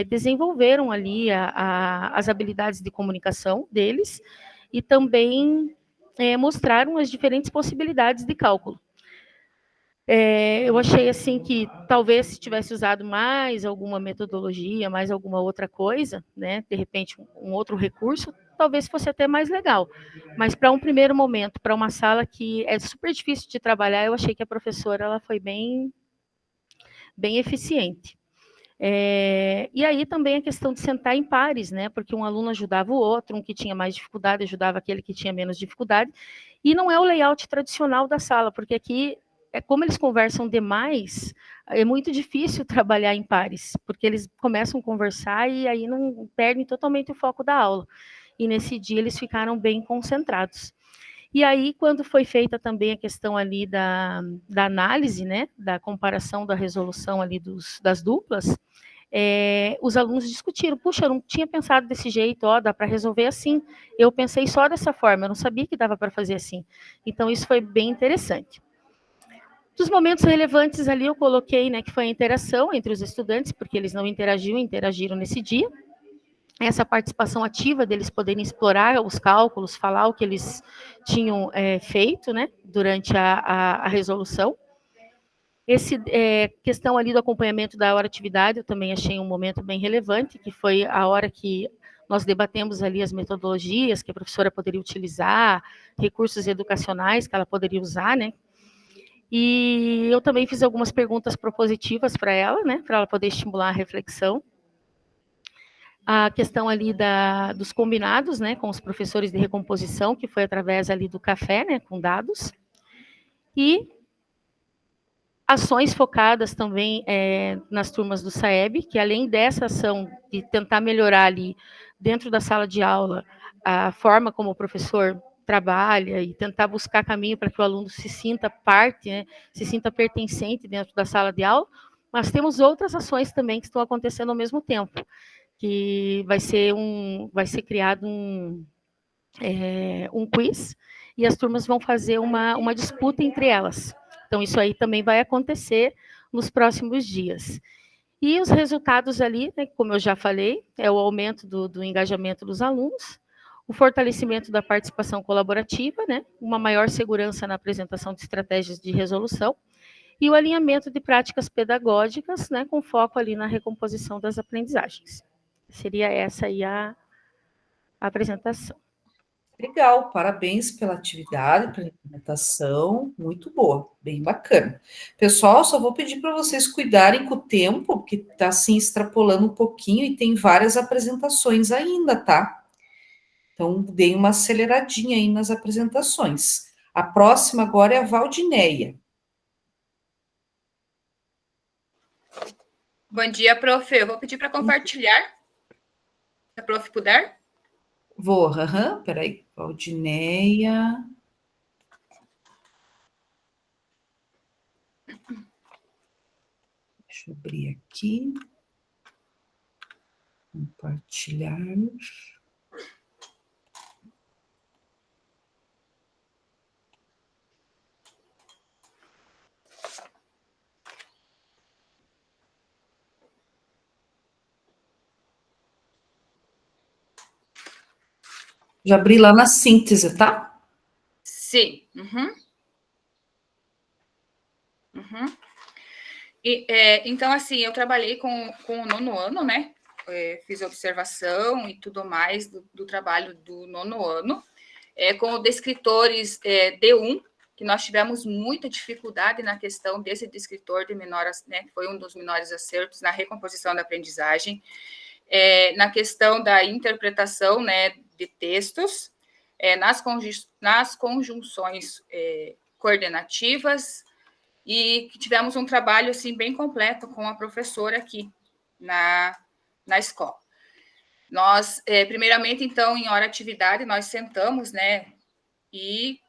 desenvolveram ali as habilidades de comunicação deles e também mostraram as diferentes possibilidades de cálculo. Eu achei assim que talvez se tivesse usado mais alguma metodologia, mais alguma outra coisa, né, de repente um outro recurso, talvez fosse até mais legal. Mas para um primeiro momento, para uma sala que é super difícil de trabalhar, eu achei que a professora ela foi bem eficiente. E aí também a questão de sentar em pares, né, porque um aluno ajudava o outro, um que tinha mais dificuldade ajudava aquele que tinha menos dificuldade, e não é o layout tradicional da sala, porque aqui como eles conversam demais, é muito difícil trabalhar em pares, porque eles começam a conversar e aí não perdem totalmente o foco da aula. E nesse dia eles ficaram bem concentrados. E aí, quando foi feita também a questão ali da análise, né, da comparação da resolução ali das duplas, os alunos discutiram, puxa, eu não tinha pensado desse jeito, ó, dá para resolver assim, eu pensei só dessa forma, eu não sabia que dava para fazer assim. Então, isso foi bem interessante. Dos momentos relevantes ali eu coloquei, né, que foi a interação entre os estudantes, porque eles não interagiram nesse dia. Essa participação ativa deles poderem explorar os cálculos, falar o que eles tinham feito, né, durante a resolução. Questão ali do acompanhamento da hora atividade, eu também achei um momento bem relevante, que foi a hora que nós debatemos ali as metodologias que a professora poderia utilizar, recursos educacionais que ela poderia usar, né. E eu também fiz algumas perguntas propositivas para ela, né, para ela poder estimular a reflexão. A questão ali dos combinados, né, com os professores de recomposição, que foi através ali do café, né, com dados. E ações focadas também nas turmas do SAEB, que além dessa ação de tentar melhorar ali dentro da sala de aula a forma como o professor trabalha e tentar buscar caminho para que o aluno se sinta parte, né, se sinta pertencente dentro da sala de aula, mas temos outras ações também que estão acontecendo ao mesmo tempo, que vai ser criado um quiz, e as turmas vão fazer uma disputa entre elas. Então, isso aí também vai acontecer nos próximos dias. E os resultados ali, né, como eu já falei, é o aumento do engajamento dos alunos, o fortalecimento da participação colaborativa, né, uma maior segurança na apresentação de estratégias de resolução, e o alinhamento de práticas pedagógicas, né, com foco ali na recomposição das aprendizagens. Seria essa aí a apresentação. Legal, parabéns pela atividade, pela implementação, muito boa, bem bacana. Pessoal, só vou pedir para vocês cuidarem com o tempo, porque está assim extrapolando um pouquinho e tem várias apresentações ainda, tá? Então, deem uma aceleradinha aí nas apresentações. A próxima agora é a Valdineia. Bom dia, prof. Eu vou pedir para compartilhar, se a prof puder. Vou, peraí, Valdineia. Deixa eu abrir aqui. Compartilhar. Já abri lá na síntese, tá? Sim. E, então, assim, eu trabalhei com o 9º ano, né? Fiz observação e tudo mais do trabalho do 9º ano, com descritores D1, que nós tivemos muita dificuldade na questão desse descritor de menor, né? Foi um dos menores acertos na recomposição da aprendizagem. Na questão da interpretação, né, de textos, nas conjunções coordenativas, e que tivemos um trabalho assim, bem completo com a professora aqui na escola. Nós, primeiramente, então, em hora atividade, nós sentamos, né, e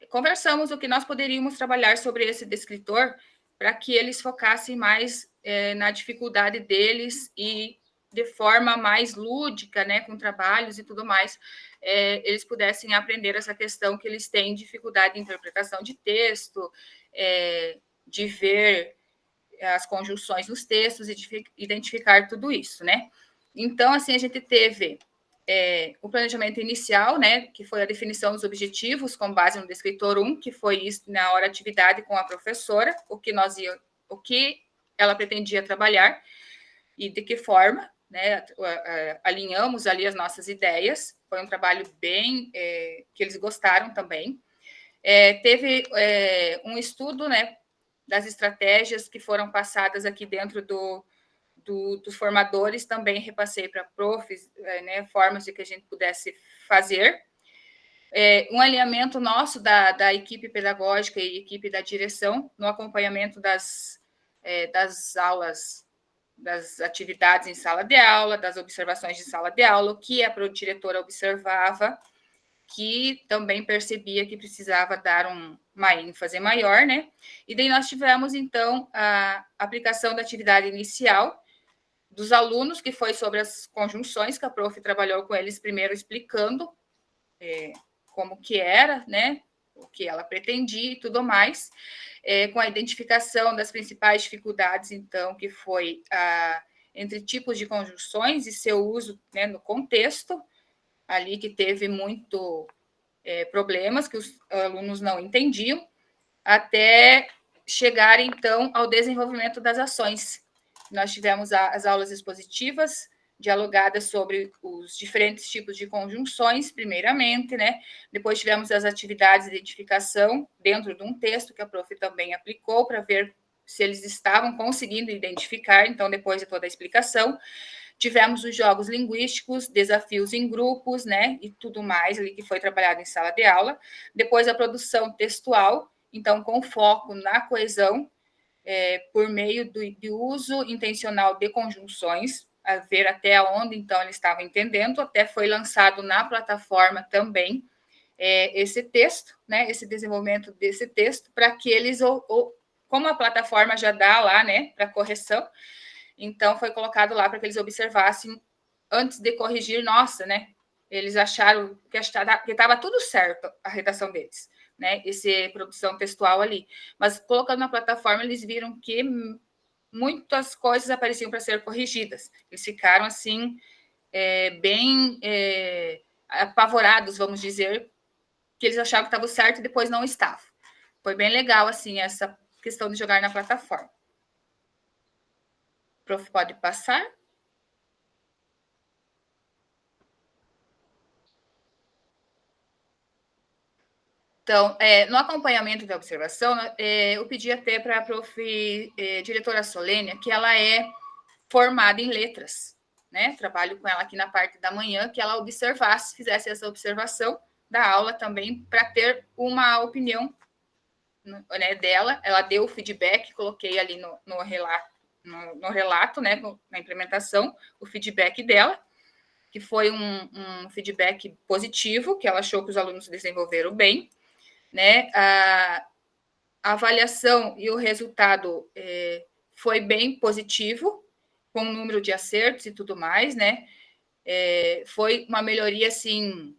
conversamos o que nós poderíamos trabalhar sobre esse descritor para que eles focassem mais na dificuldade deles e de forma mais lúdica, né, com trabalhos e tudo mais, eles pudessem aprender essa questão que eles têm dificuldade de interpretação de texto, de ver as conjunções nos textos e de identificar tudo isso, né? Então, assim, a gente teve o planejamento inicial, né, que foi a definição dos objetivos com base no descritor 1, que foi isso na hora atividade com a professora, o que ela pretendia trabalhar e de que forma, né, alinhamos ali as nossas ideias, foi um trabalho bem, que eles gostaram também. Teve um estudo, né, das estratégias que foram passadas aqui dentro dos formadores, também repassei para profs, né, formas de que a gente pudesse fazer. Um alinhamento nosso da equipe pedagógica e equipe da direção no acompanhamento das aulas, das atividades em sala de aula, das observações de sala de aula, o que a diretora observava, que também percebia que precisava dar uma ênfase maior, né? E daí nós tivemos, então, a aplicação da atividade inicial dos alunos, que foi sobre as conjunções, que a prof trabalhou com eles primeiro explicando como que era, né? O que ela pretendia e tudo mais, com a identificação das principais dificuldades, então, que foi entre tipos de conjunções e seu uso, né, no contexto, ali que teve muito problemas que os alunos não entendiam, até chegar, então, ao desenvolvimento das ações. Nós tivemos as aulas expositivas, dialogadas sobre os diferentes tipos de conjunções, primeiramente, né? Depois tivemos as atividades de identificação dentro de um texto que a prof também aplicou para ver se eles estavam conseguindo identificar, então, depois de toda a explicação. Tivemos os jogos linguísticos, desafios em grupos, né? E tudo mais ali que foi trabalhado em sala de aula. Depois a produção textual, então, com foco na coesão, por meio do uso intencional de conjunções, a ver até onde, então, eles estavam entendendo, até foi lançado na plataforma também esse texto, né, esse desenvolvimento desse texto, para que eles, como a plataforma já dá lá, né, para correção, então foi colocado lá para que eles observassem antes de corrigir, nossa, né, eles acharam que estava tudo certo a redação deles, né? Essa produção textual ali. Mas colocando na plataforma, eles viram que muitas coisas apareciam para ser corrigidas. Eles ficaram assim, bem apavorados, vamos dizer, que eles achavam que estava certo e depois não estava. Foi bem legal, assim, essa questão de jogar na plataforma. Prof, pode passar? Então, no acompanhamento da observação, eu pedi até para a diretora Solênia, que ela é formada em letras, né? Trabalho com ela aqui na parte da manhã, que ela observasse, fizesse essa observação da aula também, para ter uma opinião, né, dela. Ela deu o feedback, coloquei ali no relato, né, na implementação, o feedback dela, que foi um feedback positivo, que ela achou que os alunos desenvolveram bem, né? A avaliação e o resultado foi bem positivo, com o número de acertos e tudo mais, né? Foi uma melhoria, assim,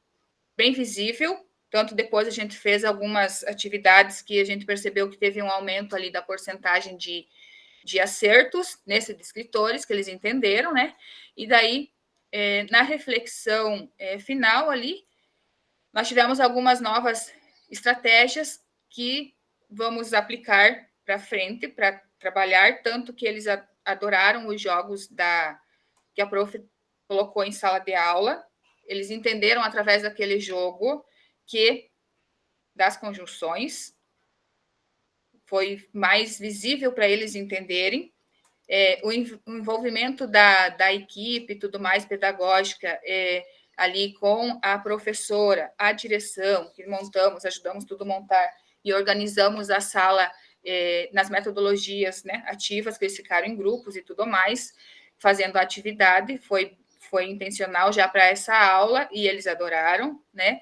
bem visível. Tanto depois a gente fez algumas atividades que a gente percebeu que teve um aumento ali da porcentagem de acertos nesse de escritores, que eles entenderam, né? E daí, na reflexão final ali, nós tivemos algumas novas estratégias que vamos aplicar para frente, para trabalhar, tanto que eles adoraram os jogos que a prof colocou em sala de aula. Eles entenderam através daquele jogo que das conjunções foi mais visível para eles entenderem. O envolvimento da equipe, tudo mais, pedagógica, ali com a professora, a direção, que ajudamos tudo a montar e organizamos a sala nas metodologias, né, ativas, que eles ficaram em grupos e tudo mais, fazendo a atividade, foi intencional já para essa aula, e eles adoraram, né?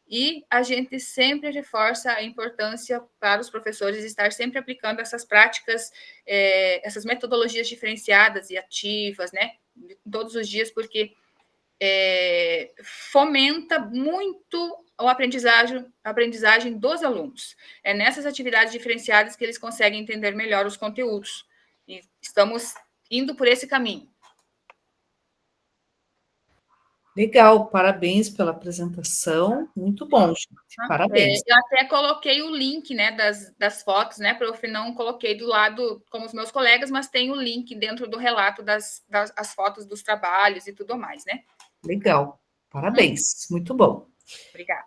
E a gente sempre reforça a importância para os professores estar sempre aplicando essas práticas, essas metodologias diferenciadas e ativas, né? Todos os dias, porque fomenta muito a aprendizagem dos alunos. É nessas atividades diferenciadas que eles conseguem entender melhor os conteúdos. E estamos indo por esse caminho. Legal, parabéns pela apresentação, muito bom, gente, parabéns. Eu até coloquei o link, né, das fotos, né, prof, não coloquei do lado como os meus colegas, mas tem o link dentro do relato das fotos dos trabalhos e tudo mais, né? Legal, parabéns, muito bom. Obrigada.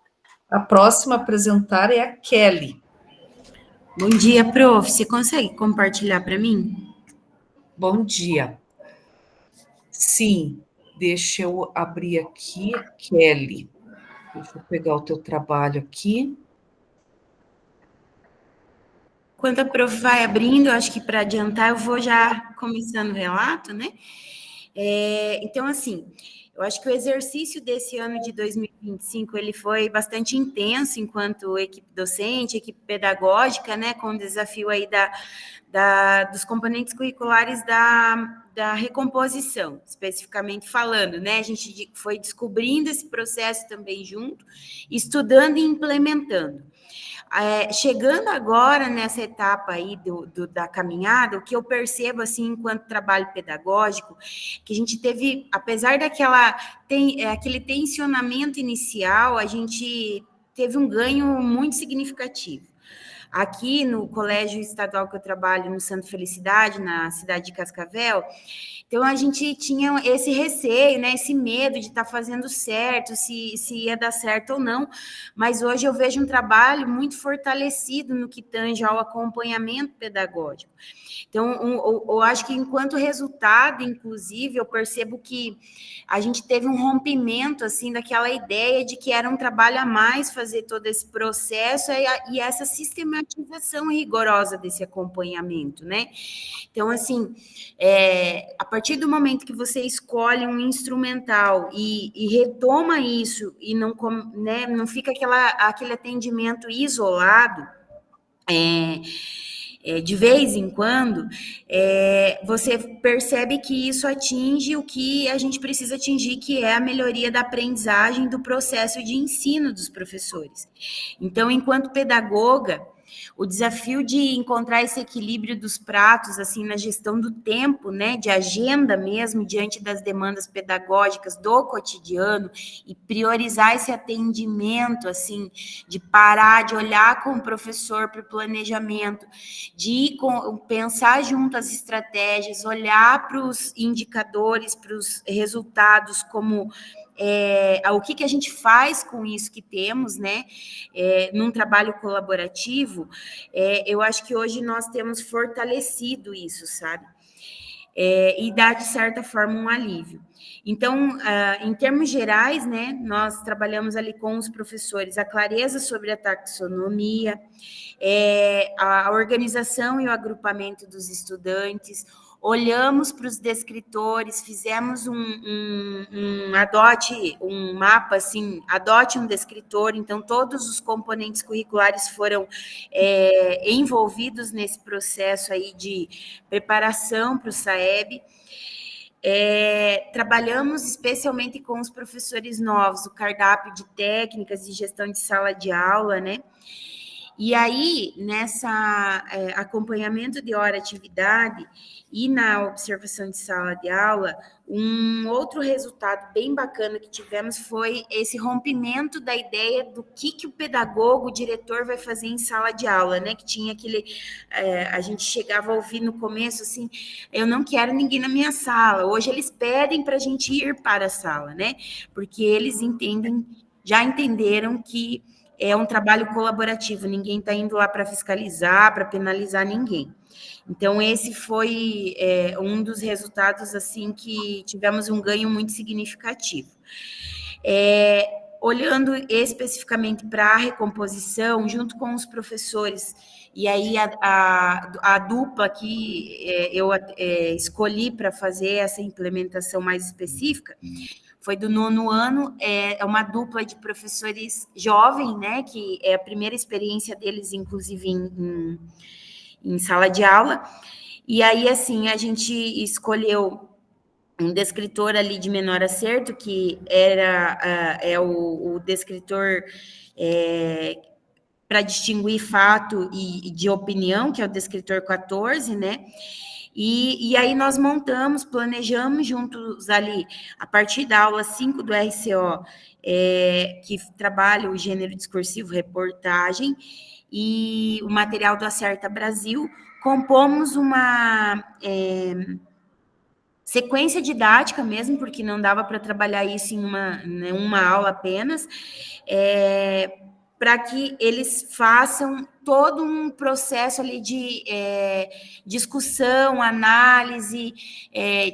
A próxima a apresentar é a Kelly. Bom dia, prof, você consegue compartilhar para mim? Bom dia. Sim. Deixa eu abrir aqui, Kelly. Deixa eu pegar o teu trabalho aqui. Enquanto a prof vai abrindo, acho que para adiantar, eu vou já começando o relato, né? Então, assim, eu acho que o exercício desse ano de 2025, ele foi bastante intenso enquanto equipe docente, equipe pedagógica, né? Com o desafio aí dos componentes curriculares da recomposição, especificamente falando, né? A gente foi descobrindo esse processo também junto, estudando e implementando. Chegando agora nessa etapa aí da caminhada, o que eu percebo, assim, enquanto trabalho pedagógico, que a gente teve, apesar aquele tensionamento inicial, a gente teve um ganho muito significativo. Aqui no colégio estadual que eu trabalho, no Santo Felicidade, na cidade de Cascavel, então a gente tinha esse receio, né, esse medo de estar fazendo certo, se ia dar certo ou não, mas hoje eu vejo um trabalho muito fortalecido no que tange ao acompanhamento pedagógico. Então, eu acho que enquanto resultado, inclusive, eu percebo que a gente teve um rompimento, assim, daquela ideia de que era um trabalho a mais fazer todo esse processo e essa sistematização rigorosa desse acompanhamento, né? Então, assim, a partir do momento que você escolhe um instrumental e retoma isso e não fica aquele atendimento isolado, de vez em quando, você percebe que isso atinge o que a gente precisa atingir, que é a melhoria da aprendizagem do processo de ensino dos professores. Então, enquanto pedagoga, o desafio de encontrar esse equilíbrio dos pratos, assim, na gestão do tempo, né, de agenda mesmo, diante das demandas pedagógicas do cotidiano, e priorizar esse atendimento, assim, de parar, de olhar com o professor para o planejamento, de pensar junto as estratégias, olhar para os indicadores, para os resultados, como o que a gente faz com isso que temos, né, num trabalho colaborativo. Eu acho que hoje nós temos fortalecido isso, sabe? E dá, de certa forma, um alívio. Então, em termos gerais, né, nós trabalhamos ali com os professores a clareza sobre a taxonomia, a organização e o agrupamento dos estudantes, olhamos para os descritores, fizemos adote um mapa, assim, adote um descritor, então todos os componentes curriculares foram envolvidos nesse processo aí de preparação para o SAEB. Trabalhamos especialmente com os professores novos, o cardápio de técnicas de gestão de sala de aula, né? E aí, nessa acompanhamento de hora-atividade e na observação de sala de aula, um outro resultado bem bacana que tivemos foi esse rompimento da ideia do que o pedagogo, o diretor, vai fazer em sala de aula, né? Que tinha aquele... a gente chegava a ouvir no começo, assim, eu não quero ninguém na minha sala. Hoje eles pedem para a gente ir para a sala, né? Porque eles já entenderam que é um trabalho colaborativo, ninguém está indo lá para fiscalizar, para penalizar ninguém. Então, esse foi um dos resultados, assim, que tivemos um ganho muito significativo. Olhando especificamente para a recomposição, junto com os professores, e aí a dupla que eu escolhi para fazer essa implementação mais específica, foi do 9º ano, é uma dupla de professores jovem, né, que é a primeira experiência deles, inclusive, em sala de aula, e aí, assim, a gente escolheu um descritor ali de menor acerto, que é o descritor para distinguir fato e de opinião, que é o descritor 14, né, e aí nós planejamos juntos ali, a partir da aula 5 do RCO, que trabalha o gênero discursivo, reportagem, e o material do Acerta Brasil, compomos uma sequência didática mesmo, porque não dava para trabalhar isso em uma aula apenas, para que eles façam todo um processo ali de discussão, análise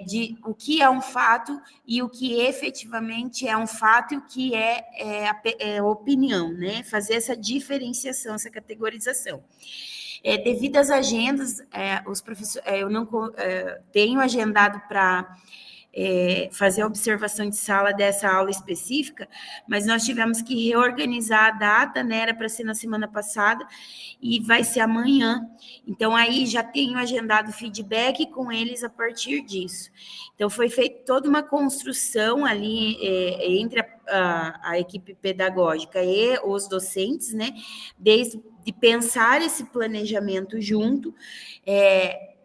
de o que é um fato e o que efetivamente é um fato e o que é opinião, né? Fazer essa diferenciação, essa categorização. Devido às agendas, os professores, eu não tenho agendado para fazer a observação de sala dessa aula específica, mas nós tivemos que reorganizar a data, né? Era para ser na semana passada e vai ser amanhã. Então, aí já tenho agendado feedback com eles a partir disso. Então, foi feita toda uma construção ali entre a equipe pedagógica e os docentes, né? Desde de pensar esse planejamento junto,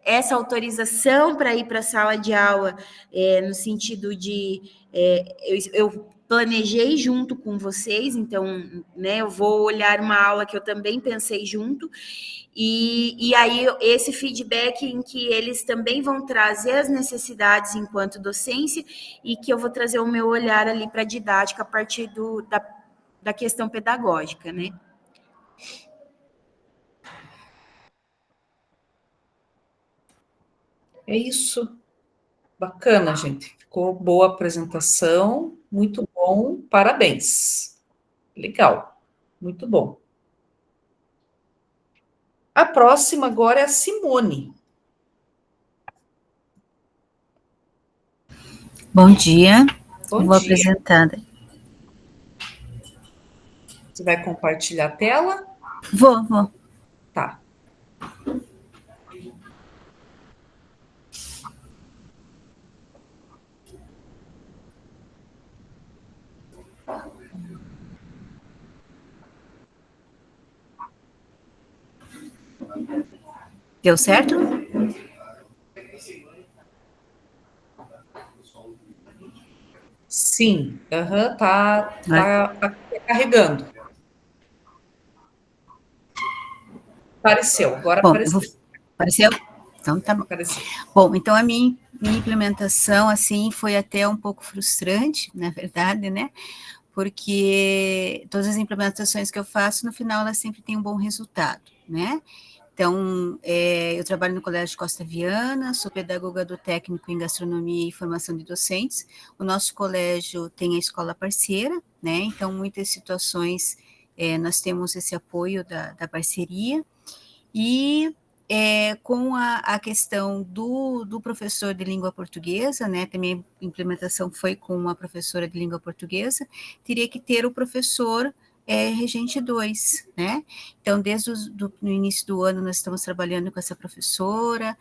essa autorização para ir para a sala de aula, no sentido de eu planejei junto com vocês, então, né, eu vou olhar uma aula que eu também pensei junto, e aí esse feedback em que eles também vão trazer as necessidades enquanto docência, e que eu vou trazer o meu olhar ali para a didática a partir da questão pedagógica, né? É isso. Bacana, gente. Ficou boa a apresentação, muito bom, parabéns. Legal, muito bom. A próxima agora é a Simone. Bom dia. Bom Vou dia. apresentando. Você vai compartilhar a tela? Vou. Tá. Deu certo? Sim, tá carregando. Apareceu, agora Bom, apareceu. Apareceu? Então tá bom. Apareceu. Bom, então a minha implementação, assim, foi até um pouco frustrante, na verdade, né? Porque todas as implementações que eu faço, no final, elas sempre têm um bom resultado, né? Então, eu trabalho no Colégio Costa Viana, sou pedagoga do técnico em gastronomia e formação de docentes. O nosso colégio tem a escola parceira, né? Então, muitas situações nós temos esse apoio da parceria. E com a questão do professor de língua portuguesa, né, também a implementação foi com uma professora de língua portuguesa, teria que ter o professor Regente 2, né? Então, desde no início do ano, nós estamos trabalhando com essa professora,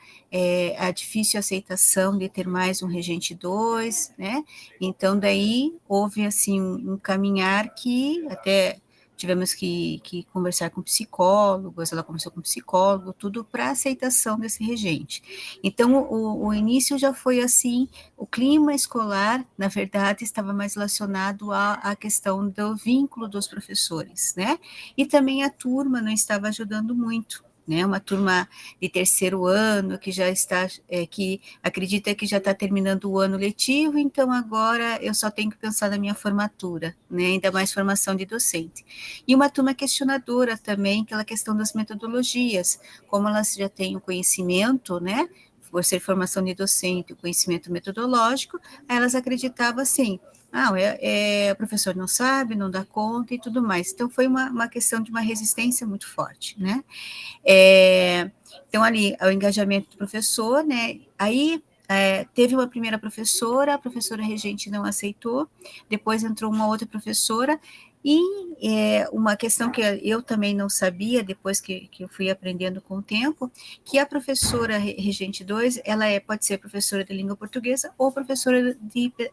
a difícil aceitação de ter mais um Regente 2, né? Então, daí, houve, assim, um caminhar que até tivemos que conversar com psicólogos, ela conversou com psicólogo, tudo para aceitação desse regente. Então, o início já foi assim, o clima escolar, na verdade, estava mais relacionado à questão do vínculo dos professores, né? E também a turma não estava ajudando muito, né? Uma turma de terceiro ano que já está, que acredita que já está terminando o ano letivo, então agora eu só tenho que pensar na minha formatura, né? Ainda mais formação de docente. E uma turma questionadora também, aquela questão das metodologias, como elas já têm o conhecimento, né? Por ser formação de docente, o conhecimento metodológico, elas acreditavam assim, o professor não sabe, não dá conta e tudo mais. Então, foi uma questão de uma resistência muito forte, né? Então, ali, o engajamento do professor, né? Aí, teve uma primeira professora, a professora regente não aceitou, depois entrou uma outra professora, e uma questão que eu também não sabia, depois que eu fui aprendendo com o tempo, que a professora regente 2, ela pode ser professora de língua portuguesa ou professora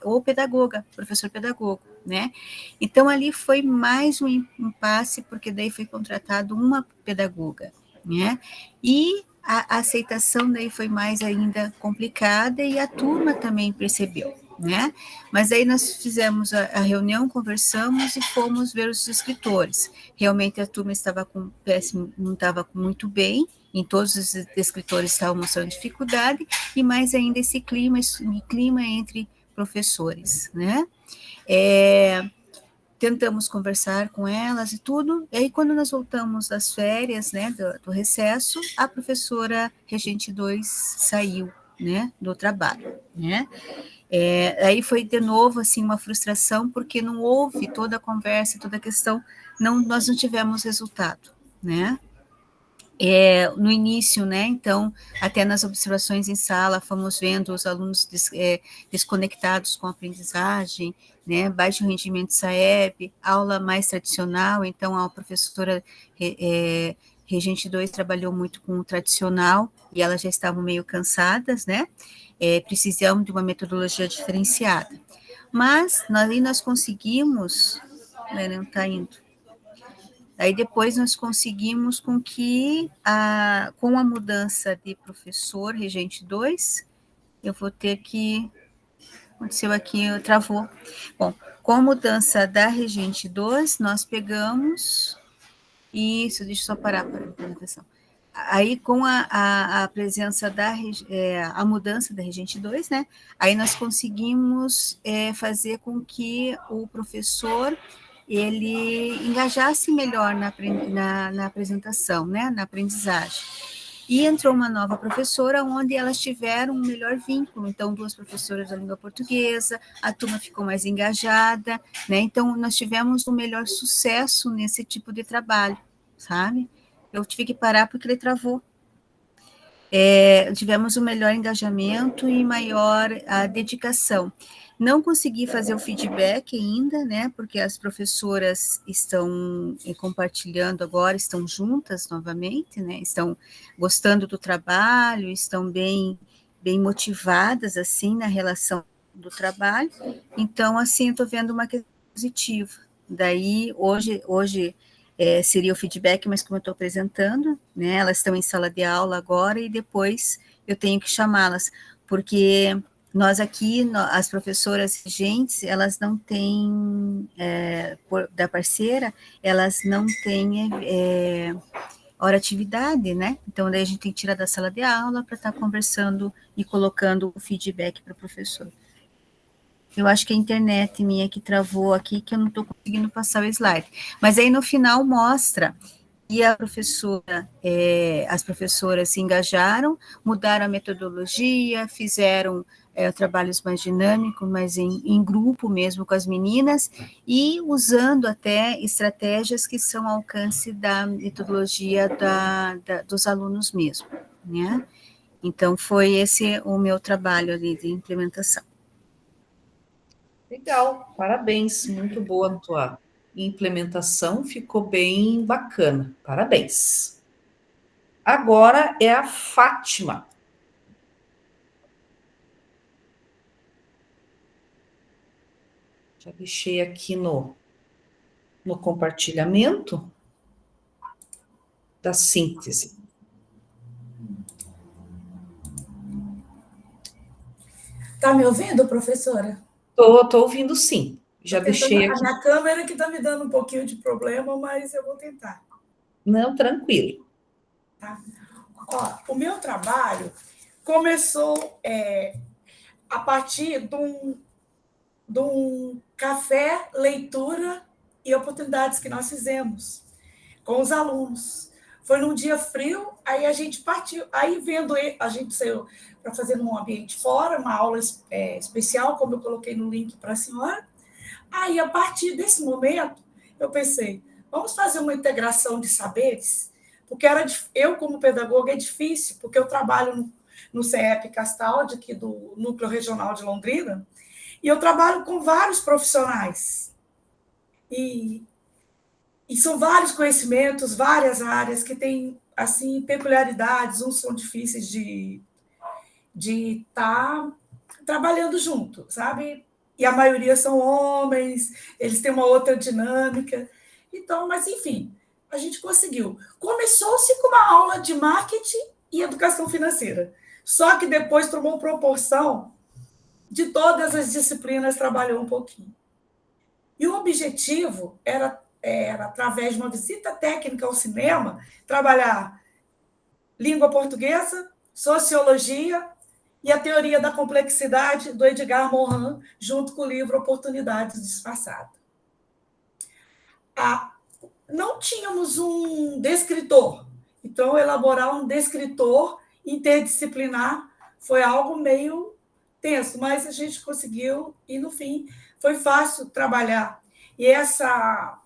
ou pedagoga, professor pedagogo, né? Então, ali foi mais um impasse, porque daí foi contratado uma pedagoga, né? E a aceitação daí foi mais ainda complicada e a turma também percebeu, né? Mas aí nós fizemos a reunião, conversamos e fomos ver os escritores. Realmente a turma estava com péssimo, não estava muito bem, em todos os escritores estavam mostrando dificuldade, e mais ainda esse clima entre professores, né? Tentamos conversar com elas e tudo, e aí quando nós voltamos das férias, né, do recesso, a professora regente 2 saiu, né, do trabalho, né? Aí foi de novo assim uma frustração, porque não houve toda a conversa, toda a questão, nós não tivemos resultado, né? No início, né, então, até nas observações em sala, fomos vendo os alunos desconectados com a aprendizagem, né, baixo rendimento SAEB, aula mais tradicional, então a professora Regente 2 trabalhou muito com o tradicional, e elas já estavam meio cansadas, né, precisamos de uma metodologia diferenciada. Mas, nós conseguimos, né, não está indo. Aí depois nós conseguimos com que, com a mudança de professor, regente 2, eu vou ter que, aconteceu aqui, travou. Bom, com a mudança da regente 2, nós pegamos, isso, deixa eu só parar para a apresentação. Aí, com a presença a mudança da regente 2, né, aí nós conseguimos fazer com que o professor ele engajasse melhor na apresentação, né, na aprendizagem. E entrou uma nova professora, onde elas tiveram um melhor vínculo, então 2 professoras da língua portuguesa, a turma ficou mais engajada, né, então nós tivemos um melhor sucesso nesse tipo de trabalho, sabe? Eu tive que parar porque ele travou. Tivemos um melhor engajamento e maior dedicação. Não consegui fazer o feedback ainda, né, porque as professoras estão compartilhando agora, estão juntas novamente, né, estão gostando do trabalho, estão bem motivadas, assim, na relação do trabalho. Então, assim, eu estou vendo uma questão positiva. Daí, hoje seria o feedback, mas como eu estou apresentando, né, elas estão em sala de aula agora e depois eu tenho que chamá-las, porque nós aqui, as professoras regentes, elas não têm, da parceira, elas não têm hora atividade, né? Então, daí a gente tem que tirar da sala de aula para estar conversando e colocando o feedback para o professor. Eu acho que a internet minha que travou aqui, que eu não estou conseguindo passar o slide. Mas aí no final mostra que a professora, as professoras se engajaram, mudaram a metodologia, fizeram trabalhos mais dinâmicos, mas em grupo mesmo com as meninas, e usando até estratégias que são ao alcance da metodologia dos alunos mesmo, né? Então, foi esse o meu trabalho ali de implementação. Legal, parabéns, muito boa a tua implementação, ficou bem bacana, parabéns. Agora é a Fátima. Já deixei aqui no compartilhamento da síntese. Tá me ouvindo, professora? Tô ouvindo sim. Já deixei aqui. A minha câmera que está me dando um pouquinho de problema, mas eu vou tentar. Não, tranquilo. Tá? Ó, o meu trabalho começou a partir de um café, leitura e oportunidades que nós fizemos com os alunos. Foi num dia frio, aí a gente partiu, aí a gente saiu para fazer num ambiente fora, uma aula especial, como eu coloquei no link para a senhora. Aí, a partir desse momento, eu pensei, vamos fazer uma integração de saberes, porque eu, como pedagoga, é difícil, porque eu trabalho no CEP Castaldi, aqui do Núcleo Regional de Londrina, e eu trabalho com vários profissionais. E são vários conhecimentos, várias áreas que têm, assim, peculiaridades, uns são difíceis de estar trabalhando junto, sabe? E a maioria são homens, eles têm uma outra dinâmica. Então, mas, enfim, a gente conseguiu. Começou-se com uma aula de marketing e educação financeira, só que depois tomou proporção de todas as disciplinas, trabalhou um pouquinho. E o objetivo era através de uma visita técnica ao cinema, trabalhar língua portuguesa, sociologia e a teoria da complexidade do Edgar Morin, junto com o livro Oportunidades Disfarçadas. Não tínhamos um descritor, então elaborar um descritor interdisciplinar foi algo meio tenso, mas a gente conseguiu e, no fim, foi fácil trabalhar. E essa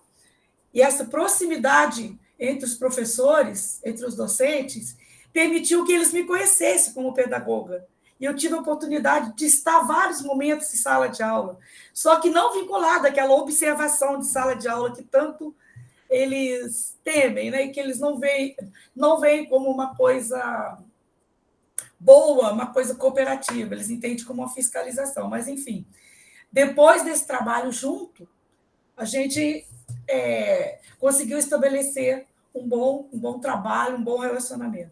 proximidade entre os professores, entre os docentes, permitiu que eles me conhecessem como pedagoga. E eu tive a oportunidade de estar vários momentos em sala de aula, só que não vinculada àquela observação de sala de aula que tanto eles temem, né? E que eles não veem como uma coisa boa, uma coisa cooperativa, eles entendem como uma fiscalização. Mas, enfim, depois desse trabalho junto, a gente conseguiu estabelecer um bom trabalho, um bom relacionamento.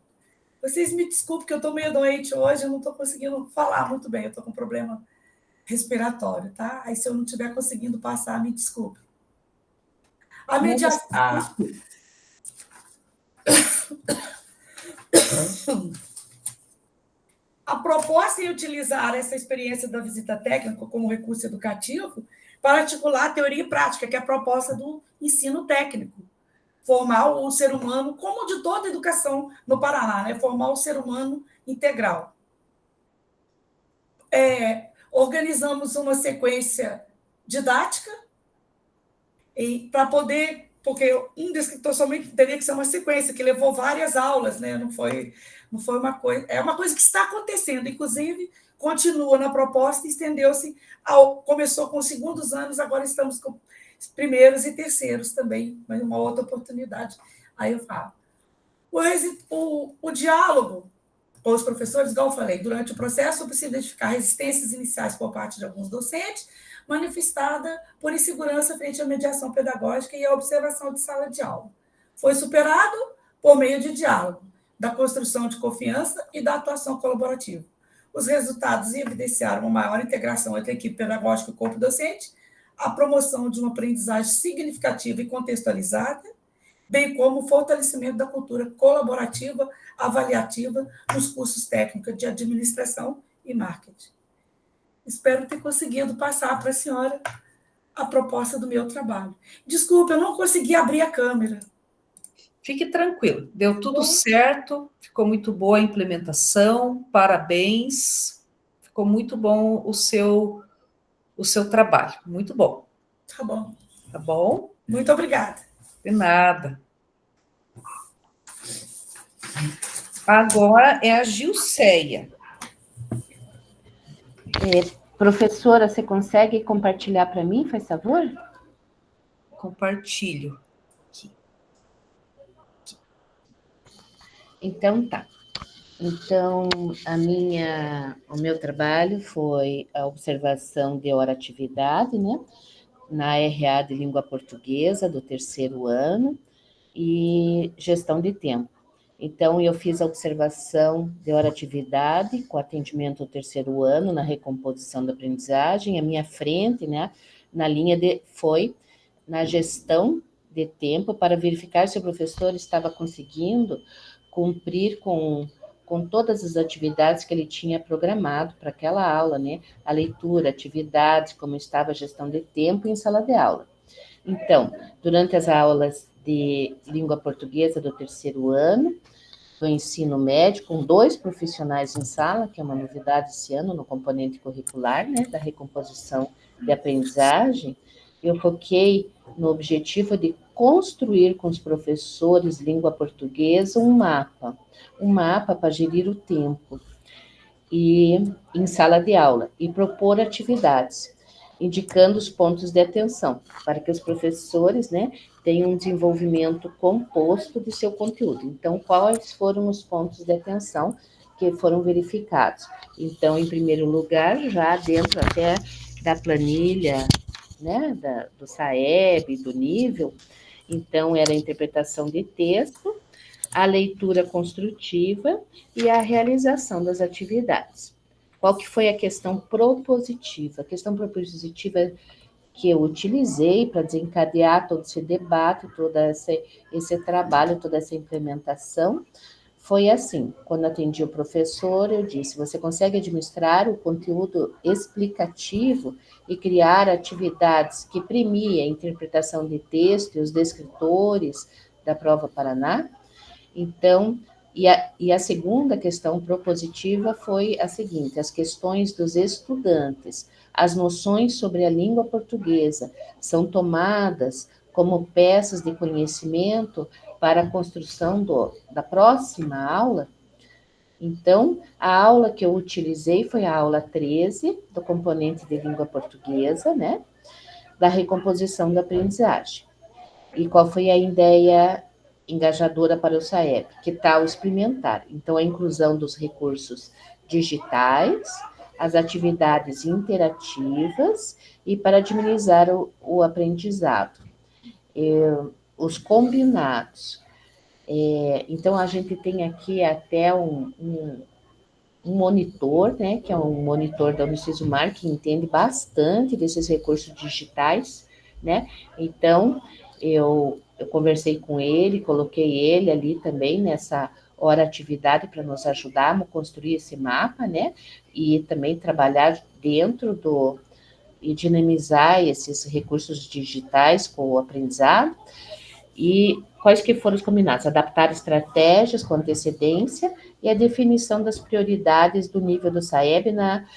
Vocês me desculpem que eu estou meio doente hoje, eu não estou conseguindo falar muito bem, eu estou com problema respiratório, tá? Aí, se eu não estiver conseguindo passar, me desculpe. A mediação... A proposta é utilizar essa experiência da visita técnica como recurso educativo para articular a teoria e prática, que é a proposta do ensino técnico. Formar o ser humano, como de toda a educação no Paraná, né? Formar o ser humano integral. Organizamos uma sequência didática para poder, porque um descritor somente teria que ser uma sequência que levou várias aulas, né? Não foi uma coisa, é uma coisa que está acontecendo, inclusive continua na proposta e estendeu-se começou com os segundos anos, agora estamos com primeiros e terceiros também, mas uma outra oportunidade. Aí eu falo. O diálogo com os professores, igual eu falei, durante o processo, eu preciso identificar resistências iniciais por parte de alguns docentes, manifestada por insegurança frente à mediação pedagógica e à observação de sala de aula. Foi superado por meio de diálogo, da construção de confiança e da atuação colaborativa. Os resultados evidenciaram uma maior integração entre a equipe pedagógica e o corpo docente, a promoção de uma aprendizagem significativa e contextualizada, bem como o fortalecimento da cultura colaborativa, avaliativa nos cursos técnicos de administração e marketing. Espero ter conseguido passar para a senhora a proposta do meu trabalho. Desculpa, eu não consegui abrir a câmera. Fique tranquilo, deu tudo certo, ficou muito boa a implementação, parabéns, ficou muito bom o seu trabalho, muito bom. Tá bom. Tá bom? Muito obrigada. De nada. Agora é a Gilceia. Professora, você consegue compartilhar para mim, faz favor? Compartilho. Então, tá. Então, o meu trabalho foi a observação de hora-atividade, né? Na RA de Língua Portuguesa, do 3º ano, e gestão de tempo. Então, eu fiz a observação de hora-atividade com atendimento ao 3º ano, na recomposição da aprendizagem. A minha frente, né, na linha foi na gestão de tempo para verificar se o professor estava conseguindo cumprir com todas as atividades que ele tinha programado para aquela aula, né? A leitura, atividades, como estava a gestão de tempo em sala de aula. Então, durante as aulas de língua portuguesa do 3º ano, do ensino médio, com 2 profissionais em sala, que é uma novidade esse ano no componente curricular, né, da recomposição de aprendizagem, eu foquei no objetivo de construir com os professores língua portuguesa um mapa para gerir o tempo e em sala de aula e propor atividades, indicando os pontos de atenção para que os professores, né, tenham um desenvolvimento composto de seu conteúdo. Então, quais foram os pontos de atenção que foram verificados? Então, em primeiro lugar, já dentro até da planilha, né, do SAEB, do nível, então era a interpretação de texto, a leitura construtiva e a realização das atividades. Qual que foi a questão propositiva? A questão propositiva que eu utilizei para desencadear todo esse debate, todo esse trabalho, toda essa implementação, foi assim, quando atendi o professor, eu disse, você consegue administrar o conteúdo explicativo e criar atividades que premiem a interpretação de texto e os descritores da Prova Paraná? Então, e a segunda questão propositiva foi a seguinte, as questões dos estudantes, as noções sobre a língua portuguesa são tomadas como peças de conhecimento para a construção da próxima aula. Então, a aula que eu utilizei foi a aula 13, do componente de língua portuguesa, né, da recomposição da aprendizagem. E qual foi a ideia engajadora para o SAEB? Que tal experimentar? Então, a inclusão dos recursos digitais, as atividades interativas e para dinamizar o aprendizado. Os combinados. Então, a gente tem aqui até um monitor, né, que é um monitor da Unicesumar, que entende bastante desses recursos digitais, né? Então, eu conversei com ele, coloquei ele ali também nessa hora atividade para nos ajudar a construir esse mapa, né? E também trabalhar dentro e dinamizar esses recursos digitais com o aprendizado. E quais que foram os combinados? Adaptar estratégias com antecedência e a definição das prioridades do nível do SAEB na